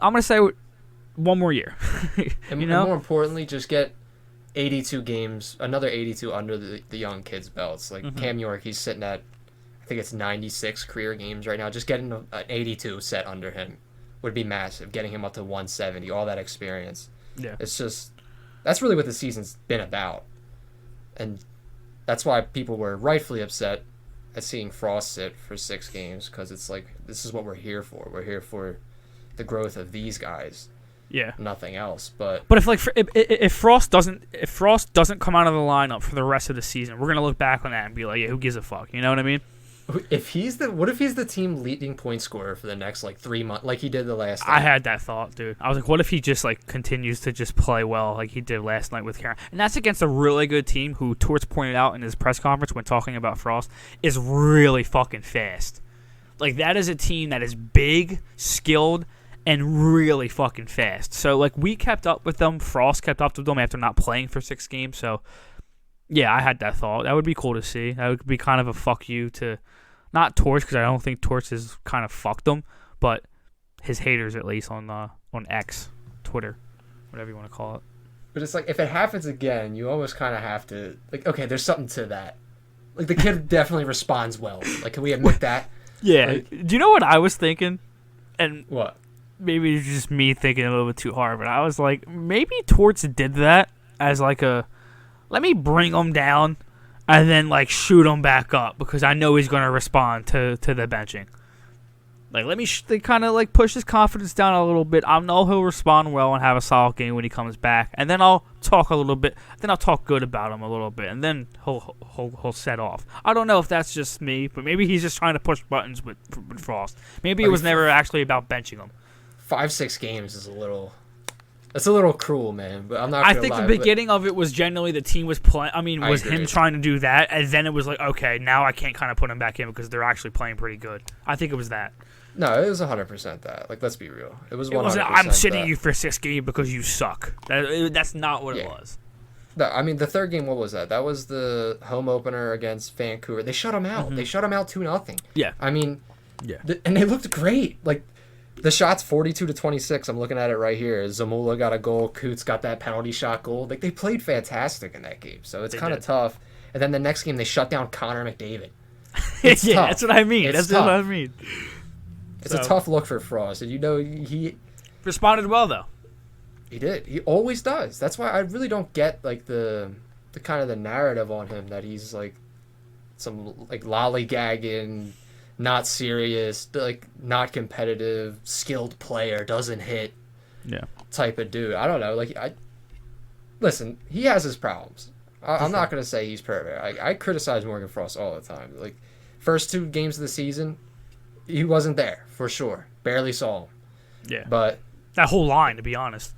I'm going to say one more year. And more importantly, just get 82 games, another 82 under the young kids' belts. Like Cam York, he's sitting at, I think it's 96 career games right now. Just getting an 82 set under him would be massive. Getting him up to 170, all that experience. Yeah. It's just, that's really what the season's been about. And that's why people were rightfully upset at seeing Frost sit for 6 games because it's like this is what we're here for. We're here for the growth of these guys. Yeah. Nothing else. But if Frost doesn't come out of the lineup for the rest of the season, we're gonna look back on that and be like, yeah, who gives a fuck? You know what I mean? what if he's the team leading point scorer for the next like 3 months, like he did the last time? I had that thought, dude. I was like, what if he just like continues to just play well like he did last night with Carolina? And that's against a really good team who Torts pointed out in his press conference when talking about Frost is really fucking fast. Like that is a team that is big, skilled, and really fucking fast. So like we kept up with them. Frost kept up with them after not playing for 6 games. So yeah, I had that thought. That would be cool to see. That would be kind of a fuck you to, not Torch, because I don't think Torch has kind of fucked him, but his haters at least on X, Twitter, whatever you want to call it. But it's like if it happens again, you almost kind of have to like, okay, there's something to that. Like the kid definitely responds well. Like, can we admit that? Yeah. Like, do you know what I was thinking? And what? Maybe it's just me thinking a little bit too hard, but I was like, maybe Torts did that as like a, let me bring him down and then like shoot him back up because I know he's going to respond to the benching. Like, let me kind of like push his confidence down a little bit. I know he'll respond well and have a solid game when he comes back, and then I'll talk a little bit. Then I'll talk good about him a little bit, and then he'll set off. I don't know if that's just me, but maybe he's just trying to push buttons with Frost. Maybe it was never actually about benching him. 5-6 games is a little. It's a little cruel, man. But I'm not. I think the beginning of it was generally the team was playing. I mean, was him trying to do that, and then it was like, okay, now I can't kind of put him back in because they're actually playing pretty good. I think it was that. No, it was 100% that. Like, let's be real. It was 100%. It wasn't, I'm sitting you for 6 games because you suck. That's not what it was. No, I mean, the third game, what was that? That was the home opener against Vancouver. They shut him out. Mm-hmm. They shut him out 2-0. Yeah. I mean, and they looked great. Like, the shots 42-26. I'm looking at it right here. Zamula got a goal. Coots got that penalty shot goal. Like, they played fantastic in that game. So it's kind of tough. And then the next game, they shut down Connor McDavid. It's tough. That's what I mean. It's a tough look for Frost. And you know, he responded well, though. He did. He always does. That's why I really don't get like the kind of the narrative on him that he's like some like lollygagging, not serious, like not competitive, skilled player, doesn't hit, type of dude. I don't know. Like listen, he has his problems. I'm not gonna say he's perfect. I criticize Morgan Frost all the time. Like first 2 games of the season, he wasn't there for sure. Barely saw him. Yeah. But that whole line, to be honest.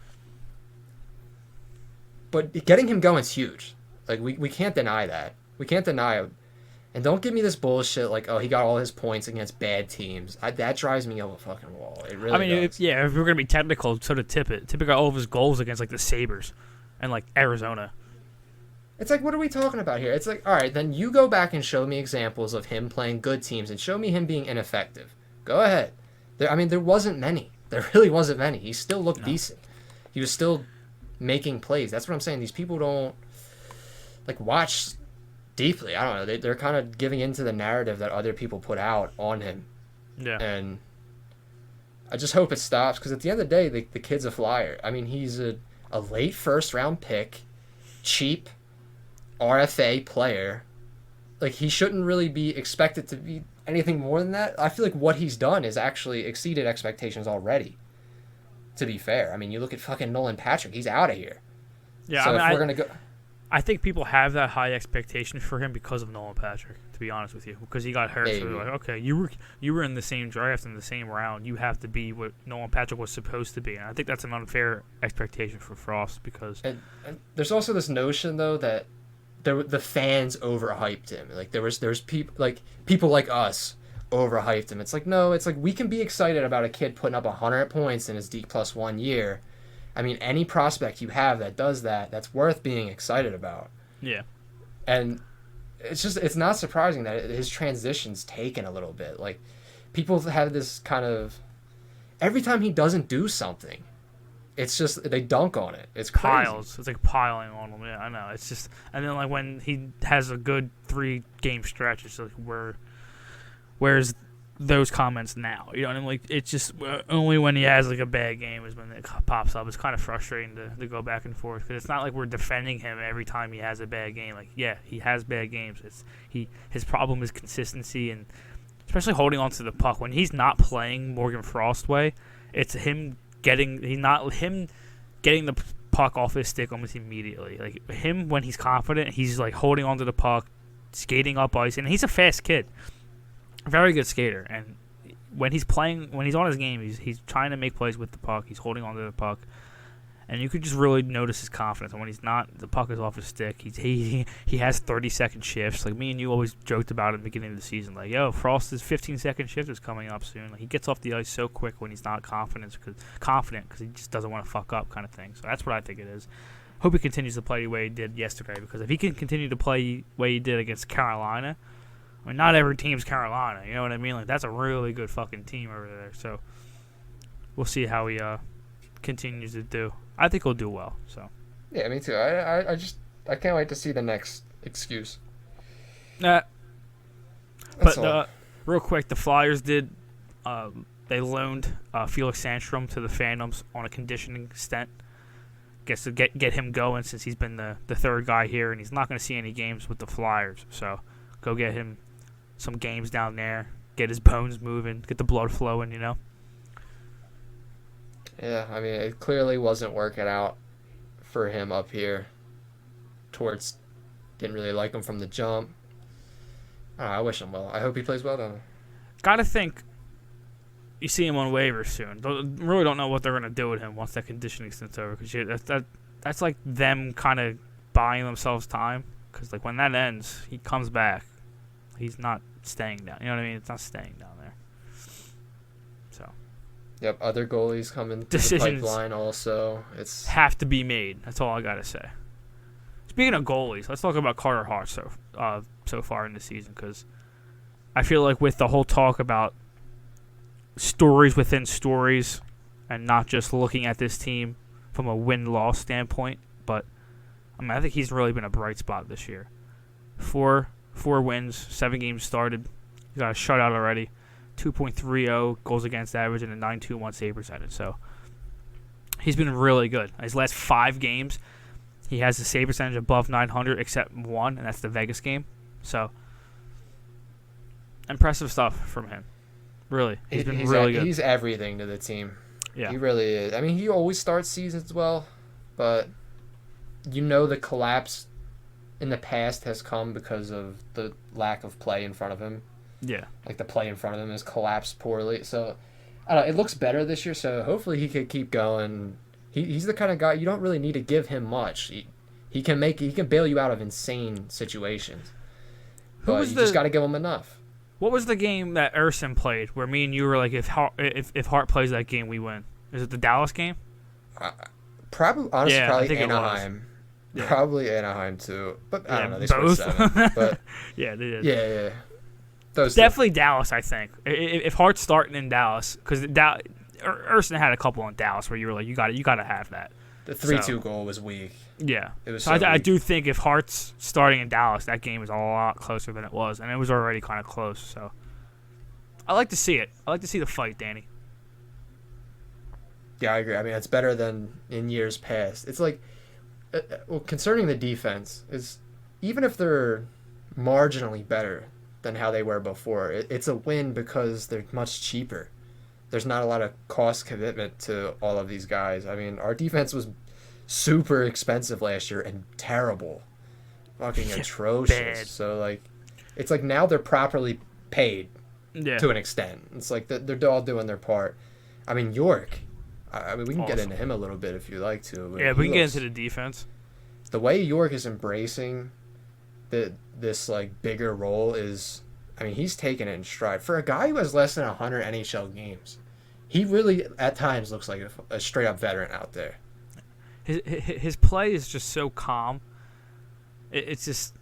But getting him going is huge. Like we can't deny that. We can't deny it. And don't give me this bullshit like, oh, he got all his points against bad teams. That drives me up a fucking wall. It really does. If we're gonna be technical, so to Tippett got all of his goals against like the Sabres and like Arizona. It's like, what are we talking about here? It's like, all right, then you go back and show me examples of him playing good teams and show me him being ineffective. Go ahead. There wasn't many. There really wasn't many. He still looked decent. He was still making plays. That's what I'm saying. These people don't like watch deeply. I don't know. They're kind of giving into the narrative that other people put out on him. Yeah. And I just hope it stops because at the end of the day, the kid's a flyer. I mean, he's a late first-round pick, cheap RFA player. Like, he shouldn't really be expected to be anything more than that. I feel like what he's done is actually exceeded expectations already, to be fair. I mean, you look at fucking Nolan Patrick. He's out of here. Yeah, so if we're going to go... I think people have that high expectation for him because of Nolan Patrick, to be honest with you. Because he got hurt. Maybe. So they're like, okay, you were in the same draft in the same round. You have to be what Nolan Patrick was supposed to be. And I think that's an unfair expectation for Frost because... And there's also this notion, though, that the fans overhyped him. Like there's people like us overhyped him. It's like, no, it's like we can be excited about a kid putting up 100 points in his D+1 year. I mean, any prospect you have that does that, that's worth being excited about. Yeah. And it's not surprising that his transition's taken a little bit. Like people have this kind of every time he doesn't do something, it's just they dunk on it. It's crazy. Piles. It's like piling on him. Yeah, I know. It's just, and then like when he has a good 3-game stretch, it's like where's those comments now. You know what I mean? Like, it's just only when he has like a bad game is when it pops up. It's kind of frustrating to go back and forth because it's not like we're defending him every time he has a bad game. Like, yeah, he has bad games. His problem is consistency and especially holding on to the puck when he's not playing Morgan Frost way. It's him getting the puck off his stick almost immediately. Like him when he's confident, he's like holding onto the puck, skating up ice, and he's a fast kid, very good skater. And when he's on his game, he's trying to make plays with the puck. He's holding onto the puck, and you could just really notice his confidence. And when he's not, the puck is off his stick. He has 30-second shifts. Like me and you always joked about at the beginning of the season. Like, yo, Frost's 15-second shift is coming up soon. Like, he gets off the ice so quick when he's not confident because he just doesn't want to fuck up kind of thing. So that's what I think it is. Hope he continues to play the way he did yesterday because if he can continue to play the way he did against Carolina, I mean, not every team's Carolina. You know what I mean? Like, that's a really good fucking team over there. So we'll see how he continues to do. I think he'll do well. So. Yeah, me too. I can't wait to see the next excuse. But real quick, the Flyers did. They loaned Felix Sandstrom to the Phantoms on a conditioning stint. Guess to get him going since he's been the third guy here and he's not going to see any games with the Flyers. So go get him some games down there. Get his bones moving. Get the blood flowing. You know. Yeah, I mean, it clearly wasn't working out for him up here. Torts didn't really like him from the jump. I wish him well. I hope he plays well down there. Gotta think you see him on waivers soon. Really don't know what they're gonna do with him once that conditioning stint's over. Because that's like them kind of buying themselves time. Because like when that ends, he comes back. He's not staying down. You know what I mean? It's not staying down there. So. Yep, other goalies coming to the pipeline also. It's have to be made. That's all I gotta say. Speaking of goalies, let's talk about Carter Hart so far in the season because I feel like with the whole talk about stories within stories and not just looking at this team from a win-loss standpoint, but I mean I think he's really been a bright spot this year. Four wins, 7 games started. He's got a shutout already. 2.30 goals against average and a 9.21 save percentage. So he's been really good. His last 5 games, he has a save percentage above 900 except one, and that's the Vegas game. So impressive stuff from him. Really, he's been really good. He's everything to the team. Yeah, he really is. I mean, he always starts seasons well, but the collapse in the past has come because of the lack of play in front of him. Yeah. Like the play in front of him has collapsed poorly. So, I don't know. It looks better this year, so hopefully he could keep going. He's the kind of guy you don't really need to give him much. He can bail you out of insane situations. But you just got to give him enough. What was the game that Erson played where me and you were like, if Hart plays that game, we win? Is it the Dallas game? Probably Anaheim. Yeah. Probably Anaheim too. But I don't know. They both. scored 7. But yeah, they did. Yeah. Definitely Dallas, I think. If Hart's starting in Dallas, because Erson had a couple in Dallas where you were like, you got to have that. The 3-2 goal was weak. Yeah, it was. So I do think if Hart's starting in Dallas, that game is a lot closer than it was, and it was already kind of close. So I like to see it. I like to see the fight, Danny. Yeah, I agree. I mean, it's better than in years past. It's like, concerning the defense is, even if they're marginally better than how they were before, it's a win because they're much cheaper. There's not a lot of cost commitment to all of these guys. I mean, our defense was super expensive last year and terrible. Fucking atrocious. Bad. So, like, it's like now they're properly paid to an extent. It's like they're all doing their part. I mean, York, I mean, we can get into him a little bit if you like to. But we can get into the defense. The way York is embracing this like bigger role is, I mean, he's taking it in stride. For a guy who has less than 100 NHL games, he really at times looks like a straight up veteran out there. His play is just so calm. It's just,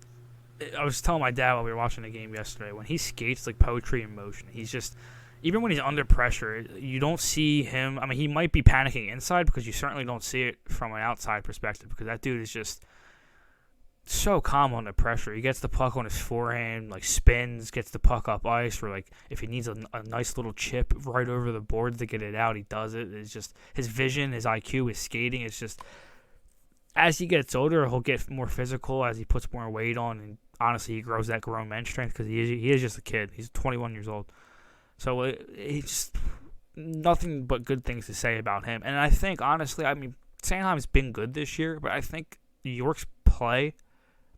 I was telling my dad while we were watching the game yesterday, when he skates like poetry in motion. He's just, even when he's under pressure, you don't see him. I mean, he might be panicking inside because you certainly don't see it from an outside perspective because that dude is just so calm under pressure. He gets the puck on his forehand, like spins, gets the puck up ice, or like if he needs a nice little chip right over the boards to get it out, he does it. It's just his vision, his IQ, his skating. It's just as he gets older, he'll get more physical as he puts more weight on, and honestly, he grows that grown man strength because he is just a kid. He's 21 years old, so he's just nothing but good things to say about him. And I think honestly, I mean, Sanheim's been good this year, but I think York's play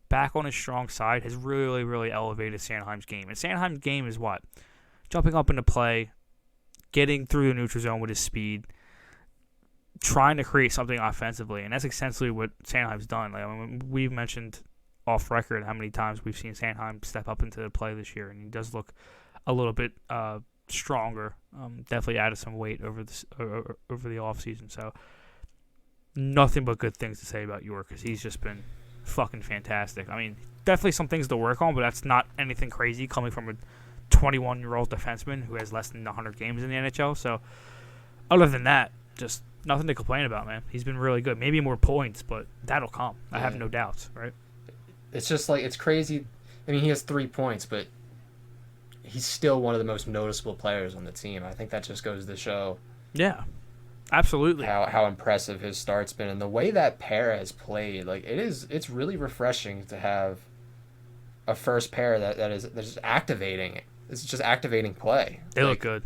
back on his strong side has really, really elevated Sanheim's game. And Sanheim's game is what? Jumping up into play, getting through the neutral zone with his speed, trying to create something offensively. And that's essentially what Sanheim's done. Like, I mean, we've mentioned off record how many times we've seen Sanheim step up into the play this year, and he does look a little bit stronger. Definitely added some weight over the offseason. So nothing but good things to say about York because he's just been fucking fantastic. I mean, definitely some things to work on, but that's not anything crazy coming from a 21-year-old defenseman who has less than 100 games in the NHL. So other than that, just nothing to complain about, man. He's been really good. Maybe more points, but that'll come. Yeah. I have no doubts, right? It's just like, it's crazy. I mean, he has 3 points, but he's still one of the most noticeable players on the team. I think that just goes to show. Yeah. Absolutely. How impressive his start's been, and the way that pair has played, like it's really refreshing to have a first pair that's just activating. It's just activating play. They look good.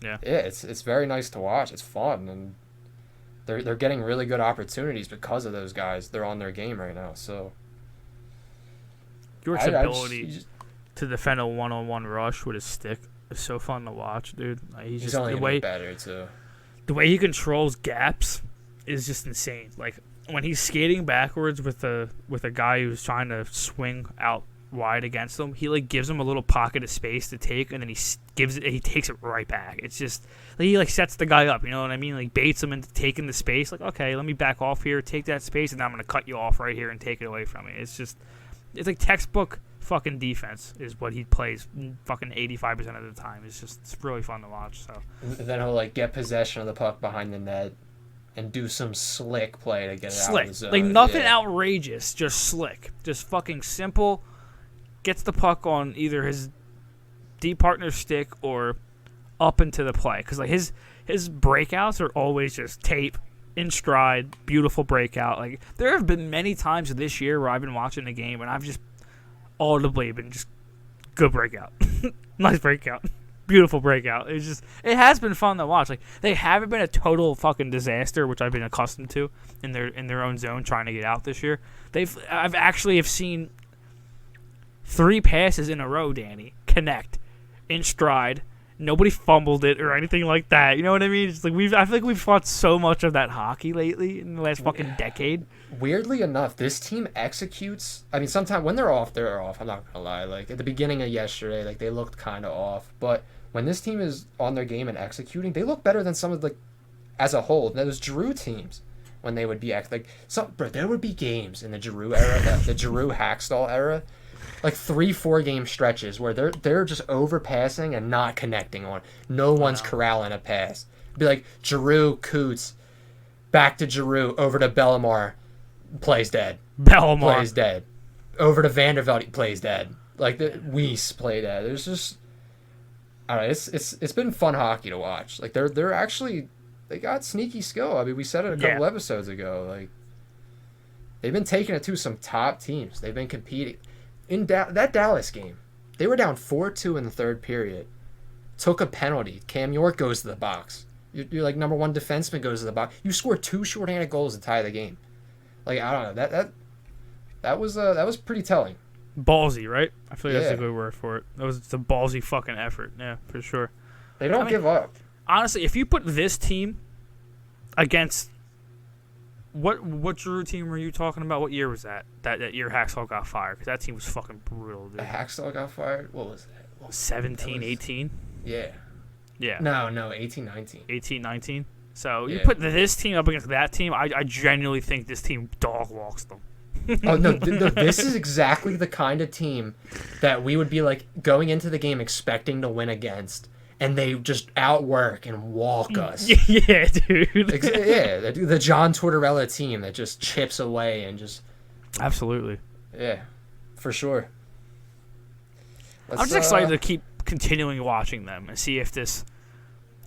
Yeah. Yeah, it's very nice to watch. It's fun, and they're getting really good opportunities because of those guys. They're on their game right now. So York's ability to defend a one-on-one rush with his stick is so fun to watch, dude. Like, he's only the way better too. The way he controls gaps is just insane. Like when he's skating backwards with a guy who's trying to swing out wide against him, he like gives him a little pocket of space to take, and then he takes it right back. It's just like, he like sets the guy up. You know what I mean? Like baits him into taking the space. Like, okay, let me back off here, take that space, and then I'm gonna cut you off right here and take it away from me. It's like textbook fucking defense is what he plays fucking 85% of the time. It's really fun to watch. So then he'll like get possession of the puck behind the net and do some slick play to get it out of the zone. Like nothing outrageous, just slick, just fucking simple. Gets the puck on either his D partner's stick or up into the play, because like his breakouts are always just tape in stride, beautiful breakout. Like there have been many times this year where I've been watching the game and I've just audibly been just good breakout. Nice breakout. Beautiful breakout. It has been fun to watch. Like they haven't been a total fucking disaster, which I've been accustomed to in their own zone trying to get out this year. I've actually seen 3 passes in a row, Danny, connect in stride. Nobody fumbled it or anything like that. You know what I mean? It's like I feel like we've fought so much of that hockey lately in the last fucking decade. Weirdly enough, this team executes. I mean, sometimes when they're off, they're off. I'm not gonna lie. Like at the beginning of yesterday, like they looked kind of off. But when this team is on their game and executing, they look better than some of as a whole. Those Giroux teams when they would be there would be games in the Giroux era, the Giroux Hackstall era. Like 3-4 game stretches where they're just overpassing and not connecting on. No one's corralling a pass. It'd be like Giroux, Coots, back to Giroux, over to Bellemare, plays dead. Bellemare plays dead. Over to Vandervelde, plays dead. Like the Weiss play dead. There's just I don't know. It's been fun hockey to watch. Like they're actually they got sneaky skill. I mean, we said it a couple episodes ago. Like they've been taking it to some top teams. They've been competing. In that Dallas game, they were down 4-2 in the third period. Took a penalty. Cam York goes to the box. You're like number 1 defenseman goes to the box. You score 2 shorthanded goals to tie the game. Like I don't know that was pretty telling. Ballsy, right? I feel like that's a good word for it. It's a ballsy fucking effort. Yeah, for sure. They don't give up. Honestly, if you put this team against What Giroux team were you talking about? What year was that? That year Hackstall got fired? Because that team was fucking brutal, dude. Hackstall got fired? What was that? 17, 18? Yeah. Yeah. No, 18, 19. 18, 19? So you put this team up against that team, I genuinely think this team dog walks them. Oh, no, this is exactly the kind of team that we would be like going into the game expecting to win against. And they just outwork and walk us. Yeah, dude. Yeah, the John Tortorella team that just chips away and just... Absolutely. Yeah, for sure. I'm just excited to keep continuing watching them and see if this.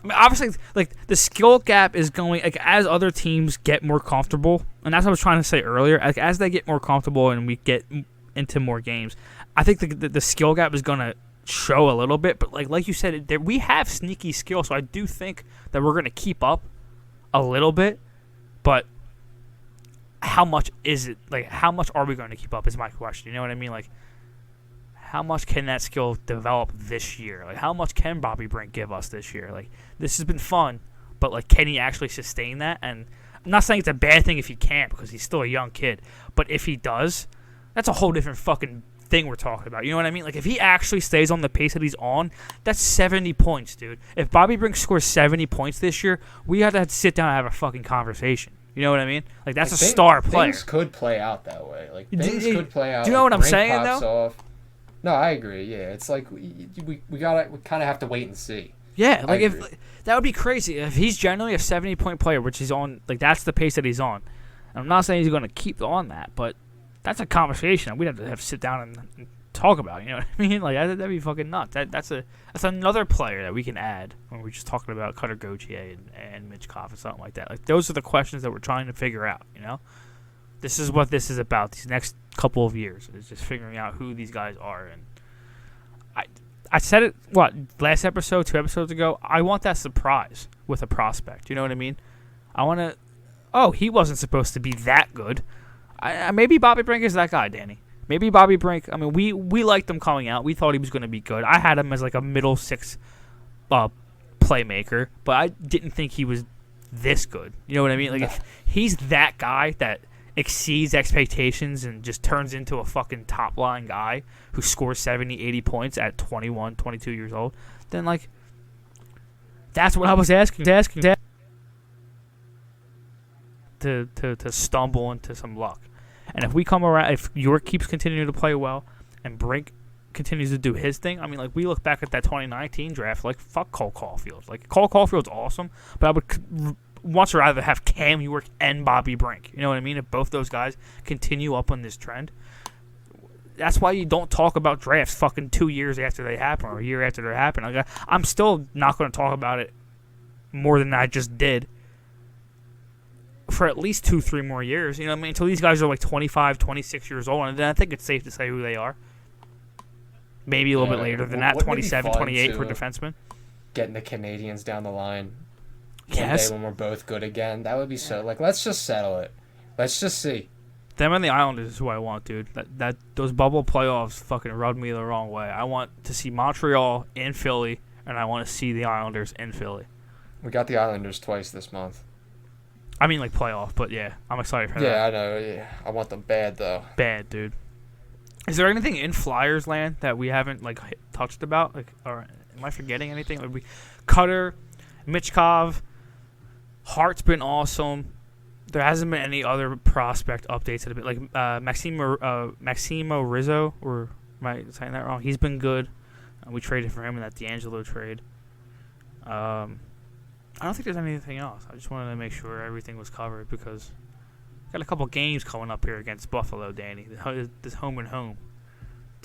I mean, obviously, like the skill gap is going like as other teams get more comfortable, and that's what I was trying to say earlier. Like as they get more comfortable and we get into more games, I think the skill gap is gonna show a little bit. But like you said, we have sneaky skill, so I do think that we're gonna keep up a little bit. But how much is it? Like how much are we going to keep up? Is my question. You know what I mean? Like. How much can that skill develop this year? Like, how much can Bobby Brink give us this year? Like, this has been fun, but, like, can he actually sustain that? And I'm not saying it's a bad thing if he can't because he's still a young kid. But if he does, that's a whole different fucking thing we're talking about. You know what I mean? Like, if he actually stays on the pace that he's on, that's 70 points, dude. If Bobby Brink scores 70 points this year, we have to sit down and have a fucking conversation. You know what I mean? Like, that's a star player. Things could play out that way. Like, things could play out. Do you know what I'm saying, though? Off. No, I agree. Yeah, it's like we kind of have to wait and see. Yeah, like if that would be crazy if he's generally a 70-point player, which he's on. Like that's the pace that he's on. And I'm not saying he's going to keep on that, but that's a conversation we'd have to sit down and talk about. You know what I mean? Like that'd be fucking nuts. That's another player that we can add when we're just talking about Cutter Gauthier and Mitch Koff or something like that. Like those are the questions that we're trying to figure out. You know. This is what this is about. These next couple of years is just figuring out who these guys are. And I said it last episode, 2 episodes ago. I want that surprise with a prospect. You know what I mean? I want to. Oh, he wasn't supposed to be that good. Maybe Bobby Brink is that guy, Danny. Maybe Bobby Brink. I mean, we liked him coming out. We thought he was going to be good. I had him as like a middle 6 playmaker, but I didn't think he was this good. You know what I mean? Like if he's that guy that exceeds expectations and just turns into a fucking top line guy who scores 70, 80 points at 21, 22 years old, then like that's what I was asking to stumble into some luck. And if we come around, if York keeps continuing to play well and Brink continues to do his thing, I mean, like we look back at that 2019 draft, like fuck Cole Caulfield. Like Cole Caulfield's awesome, but I would much rather have Cam York and Bobby Brink. You know what I mean? If both those guys continue up on this trend, that's why you don't talk about drafts fucking 2 years after they happen or a year after they happen. Like, I'm still not going to talk about it more than I just did for at least 2-3 more years. You know what I mean? Until these guys are like 25, 26 years old, and then I think it's safe to say who they are. Maybe a little bit later than that, 27, 28 for defensemen. Getting the Canadians down the line. Yes. One day when we're both good again, that would be so. Like, let's just settle it. Let's just see. Them and the Islanders is who I want, dude. That those bubble playoffs fucking rubbed me the wrong way. I want to see Montreal in Philly, and I want to see the Islanders in Philly. We got the Islanders twice this month. I mean, like playoff, but yeah, I'm excited for that. Yeah, I know. Yeah. I want them bad though. Bad, dude. Is there anything in Flyers land that we haven't like touched about? Like, or am I forgetting anything? Like we Cutter, Michkov. Hart's been awesome. There hasn't been any other prospect updates that have been like Maximo Rizzo, or am I saying that wrong? He's been good. We traded for him in that D'Angelo trade. I don't think there's anything else. I just wanted to make sure everything was covered because got a couple games coming up here against Buffalo, Danny. This home and home.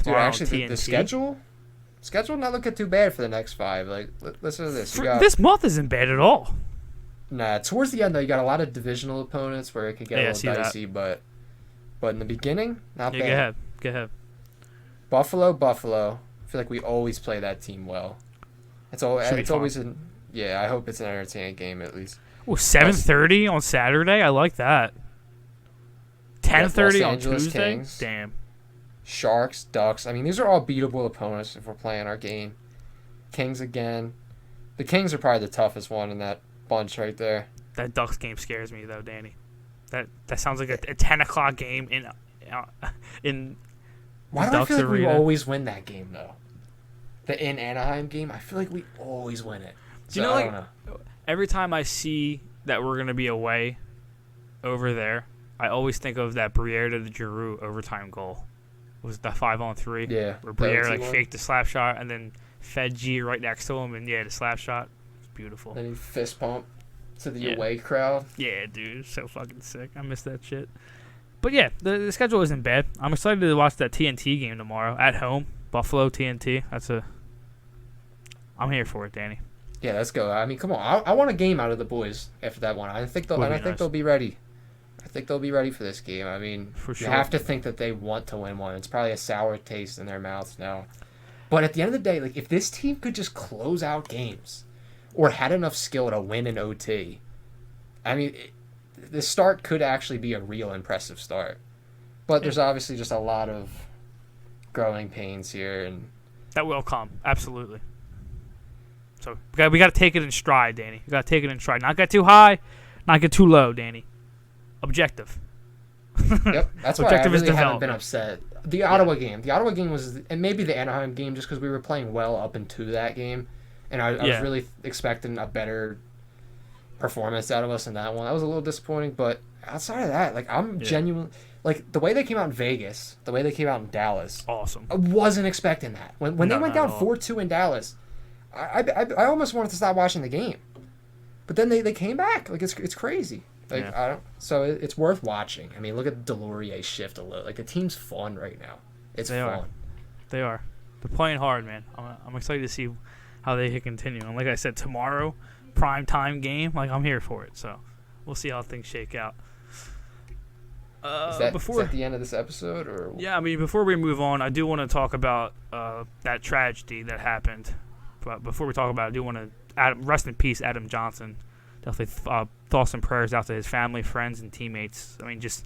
Dude, actually, the schedule not looking too bad for the next 5. Like, listen to this. This month isn't bad at all. Nah, towards the end though, you got a lot of divisional opponents where it could get a little dicey, but in the beginning, not bad. Go ahead. Buffalo. I feel like we always play that team well. It's always an. Yeah, I hope it's an entertaining game at least. Well, 7:30 on Saturday. I like that. 10:30 on Tuesday. Kings, damn. Sharks, Ducks. I mean, these are all beatable opponents if we're playing our game. Kings again. The Kings are probably the toughest one in that bunch right there. That Ducks game scares me though, Danny. That sounds like a 10:00 game in. Why do I feel like we always win that game though? The in Anaheim game, I feel like we always win it. Do you know, like, every time I see that we're gonna be away over there, I always think of that Briere to the Giroux overtime goal. It was the 5-on-3? Yeah. Where Briere like faked the slap shot and then fed G right next to him, and the slap shot. It's beautiful. Then he fist pump to the away crowd. Yeah, dude, so fucking sick. I miss that shit. But yeah, the schedule isn't bad. I'm excited to watch that TNT game tomorrow at home. Buffalo TNT. I'm here for it, Danny. Yeah, let's go. I mean, come on. I want a game out of the boys after that one. I think they'll be ready. I think they'll be ready for this game. I mean, for sure. You have to think that they want to win one. It's probably a sour taste in their mouths now. But at the end of the day, like if this team could just close out games or had enough skill to win an OT, I mean, the start could actually be a real impressive start. But there's obviously just a lot of growing pains here, and that will come absolutely. So we got to take it in stride, Danny. We got to take it in stride. Not get too high, not get too low, Danny. Objective. Yep, that's why I really haven't been upset. The Ottawa game was, and maybe the Anaheim game, just because we were playing well up into that game, and I was really expecting a better performance out of us in that one. That was a little disappointing, but outside of that, like I'm genuine. Like the way they came out in Vegas, the way they came out in Dallas, awesome. I wasn't expecting that. When they went down 4-2 in Dallas, I almost wanted to stop watching the game, but then they came back. Like it's crazy. Like so it's worth watching. I mean, look at Delorier's shift a little. Like the team's fun right now. It's fun. They are. They're playing hard, man. I'm excited to see how they can continue. And like I said, tomorrow, prime time game. Like I'm here for it. So we'll see how things shake out. Is that the end of this episode, or? Yeah, I mean, before we move on, I do want to talk about that tragedy that happened. But before we talk about it, I do want to rest in peace, Adam Johnson. Definitely thoughts and prayers out to his family, friends, and teammates. I mean, just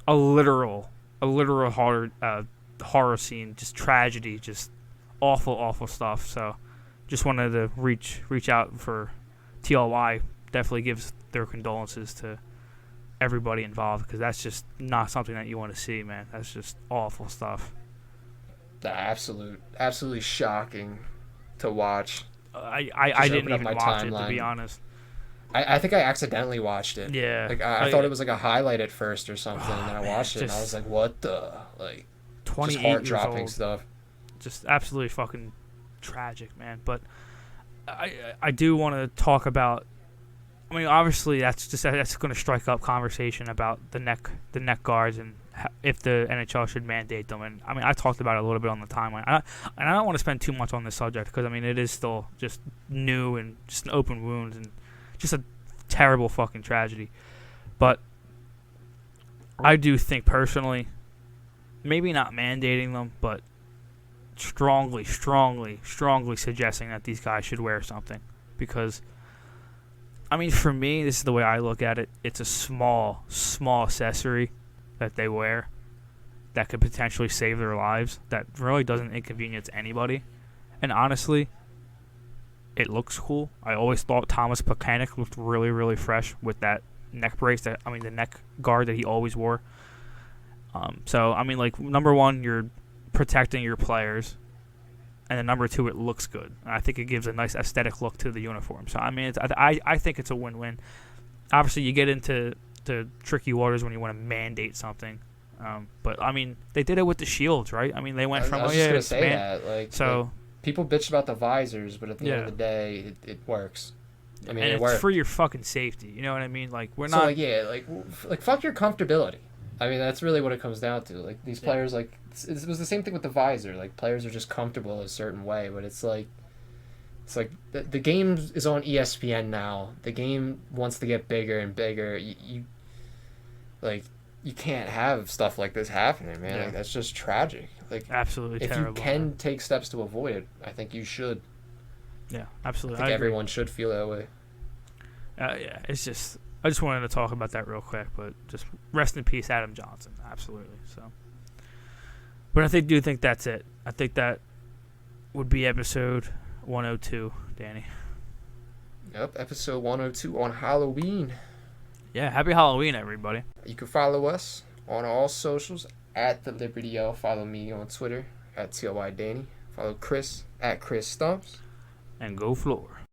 a literal horror scene, just tragedy, just awful stuff. So, just wanted to reach out for TLY. Definitely gives their condolences to everybody involved, because that's just not something that you want to see, man. That's just awful stuff. Absolutely shocking to watch. I didn't even watch it, to be honest. I think I accidentally watched it. Yeah. Like I thought it was like a highlight at first or something, and then I watched it and I was like, what the? Like, 28 just heart-dropping old stuff. Just absolutely fucking tragic, man. But I do want to talk about, I mean, obviously that's going to strike up conversation about the neck guards and if the NHL should mandate them. And I mean, I talked about it a little bit on the timeline. And I don't want to spend too much on this subject because I mean it is still just new and just an open wound and just a terrible fucking tragedy. But I do think personally, maybe not mandating them, but strongly suggesting that these guys should wear something, because I mean, for me, this is the way I look at it. It's a small accessory that they wear that could potentially save their lives, that really doesn't inconvenience anybody. And honestly, it looks cool. I always thought Thomas Plekanec looked really fresh with that neck brace, the neck guard that he always wore. So, I mean, like, number one, you're protecting your players. And then number two, it looks good. And I think it gives a nice aesthetic look to the uniform. So, I mean, I think it's a win-win. Obviously, you get into tricky waters when you want to mandate something. But, I mean, they did it with the shields, right? I mean, they went from, I was just going to say that. Like, so, people bitch about the visors, but at the end of the day, it works. I mean, and it works. It's for your fucking safety. You know what I mean? Like, we're so, not... like fuck your comfortability. I mean, that's really what it comes down to. Like, these players, like, it was the same thing with the visor. Like, players are just comfortable a certain way, but it's like the game is on ESPN now. The game wants to get bigger and bigger. You can't have stuff like this happening, man. Like, that's just tragic. Like, absolutely if terrible. If you can take steps to avoid it, I think you should. Yeah, absolutely. I think everyone should feel that way. Yeah, it's just... I just wanted to talk about that real quick, but just rest in peace, Adam Johnson. Absolutely. So, but I do think that's it. I think that would be episode 102, Danny. Yep, episode 102 on Halloween. Yeah, happy Halloween, everybody. You can follow us on all socials at the Liberty L. Follow me on Twitter at TLY Danny. Follow Chris at Chris Stumps. And go Floor.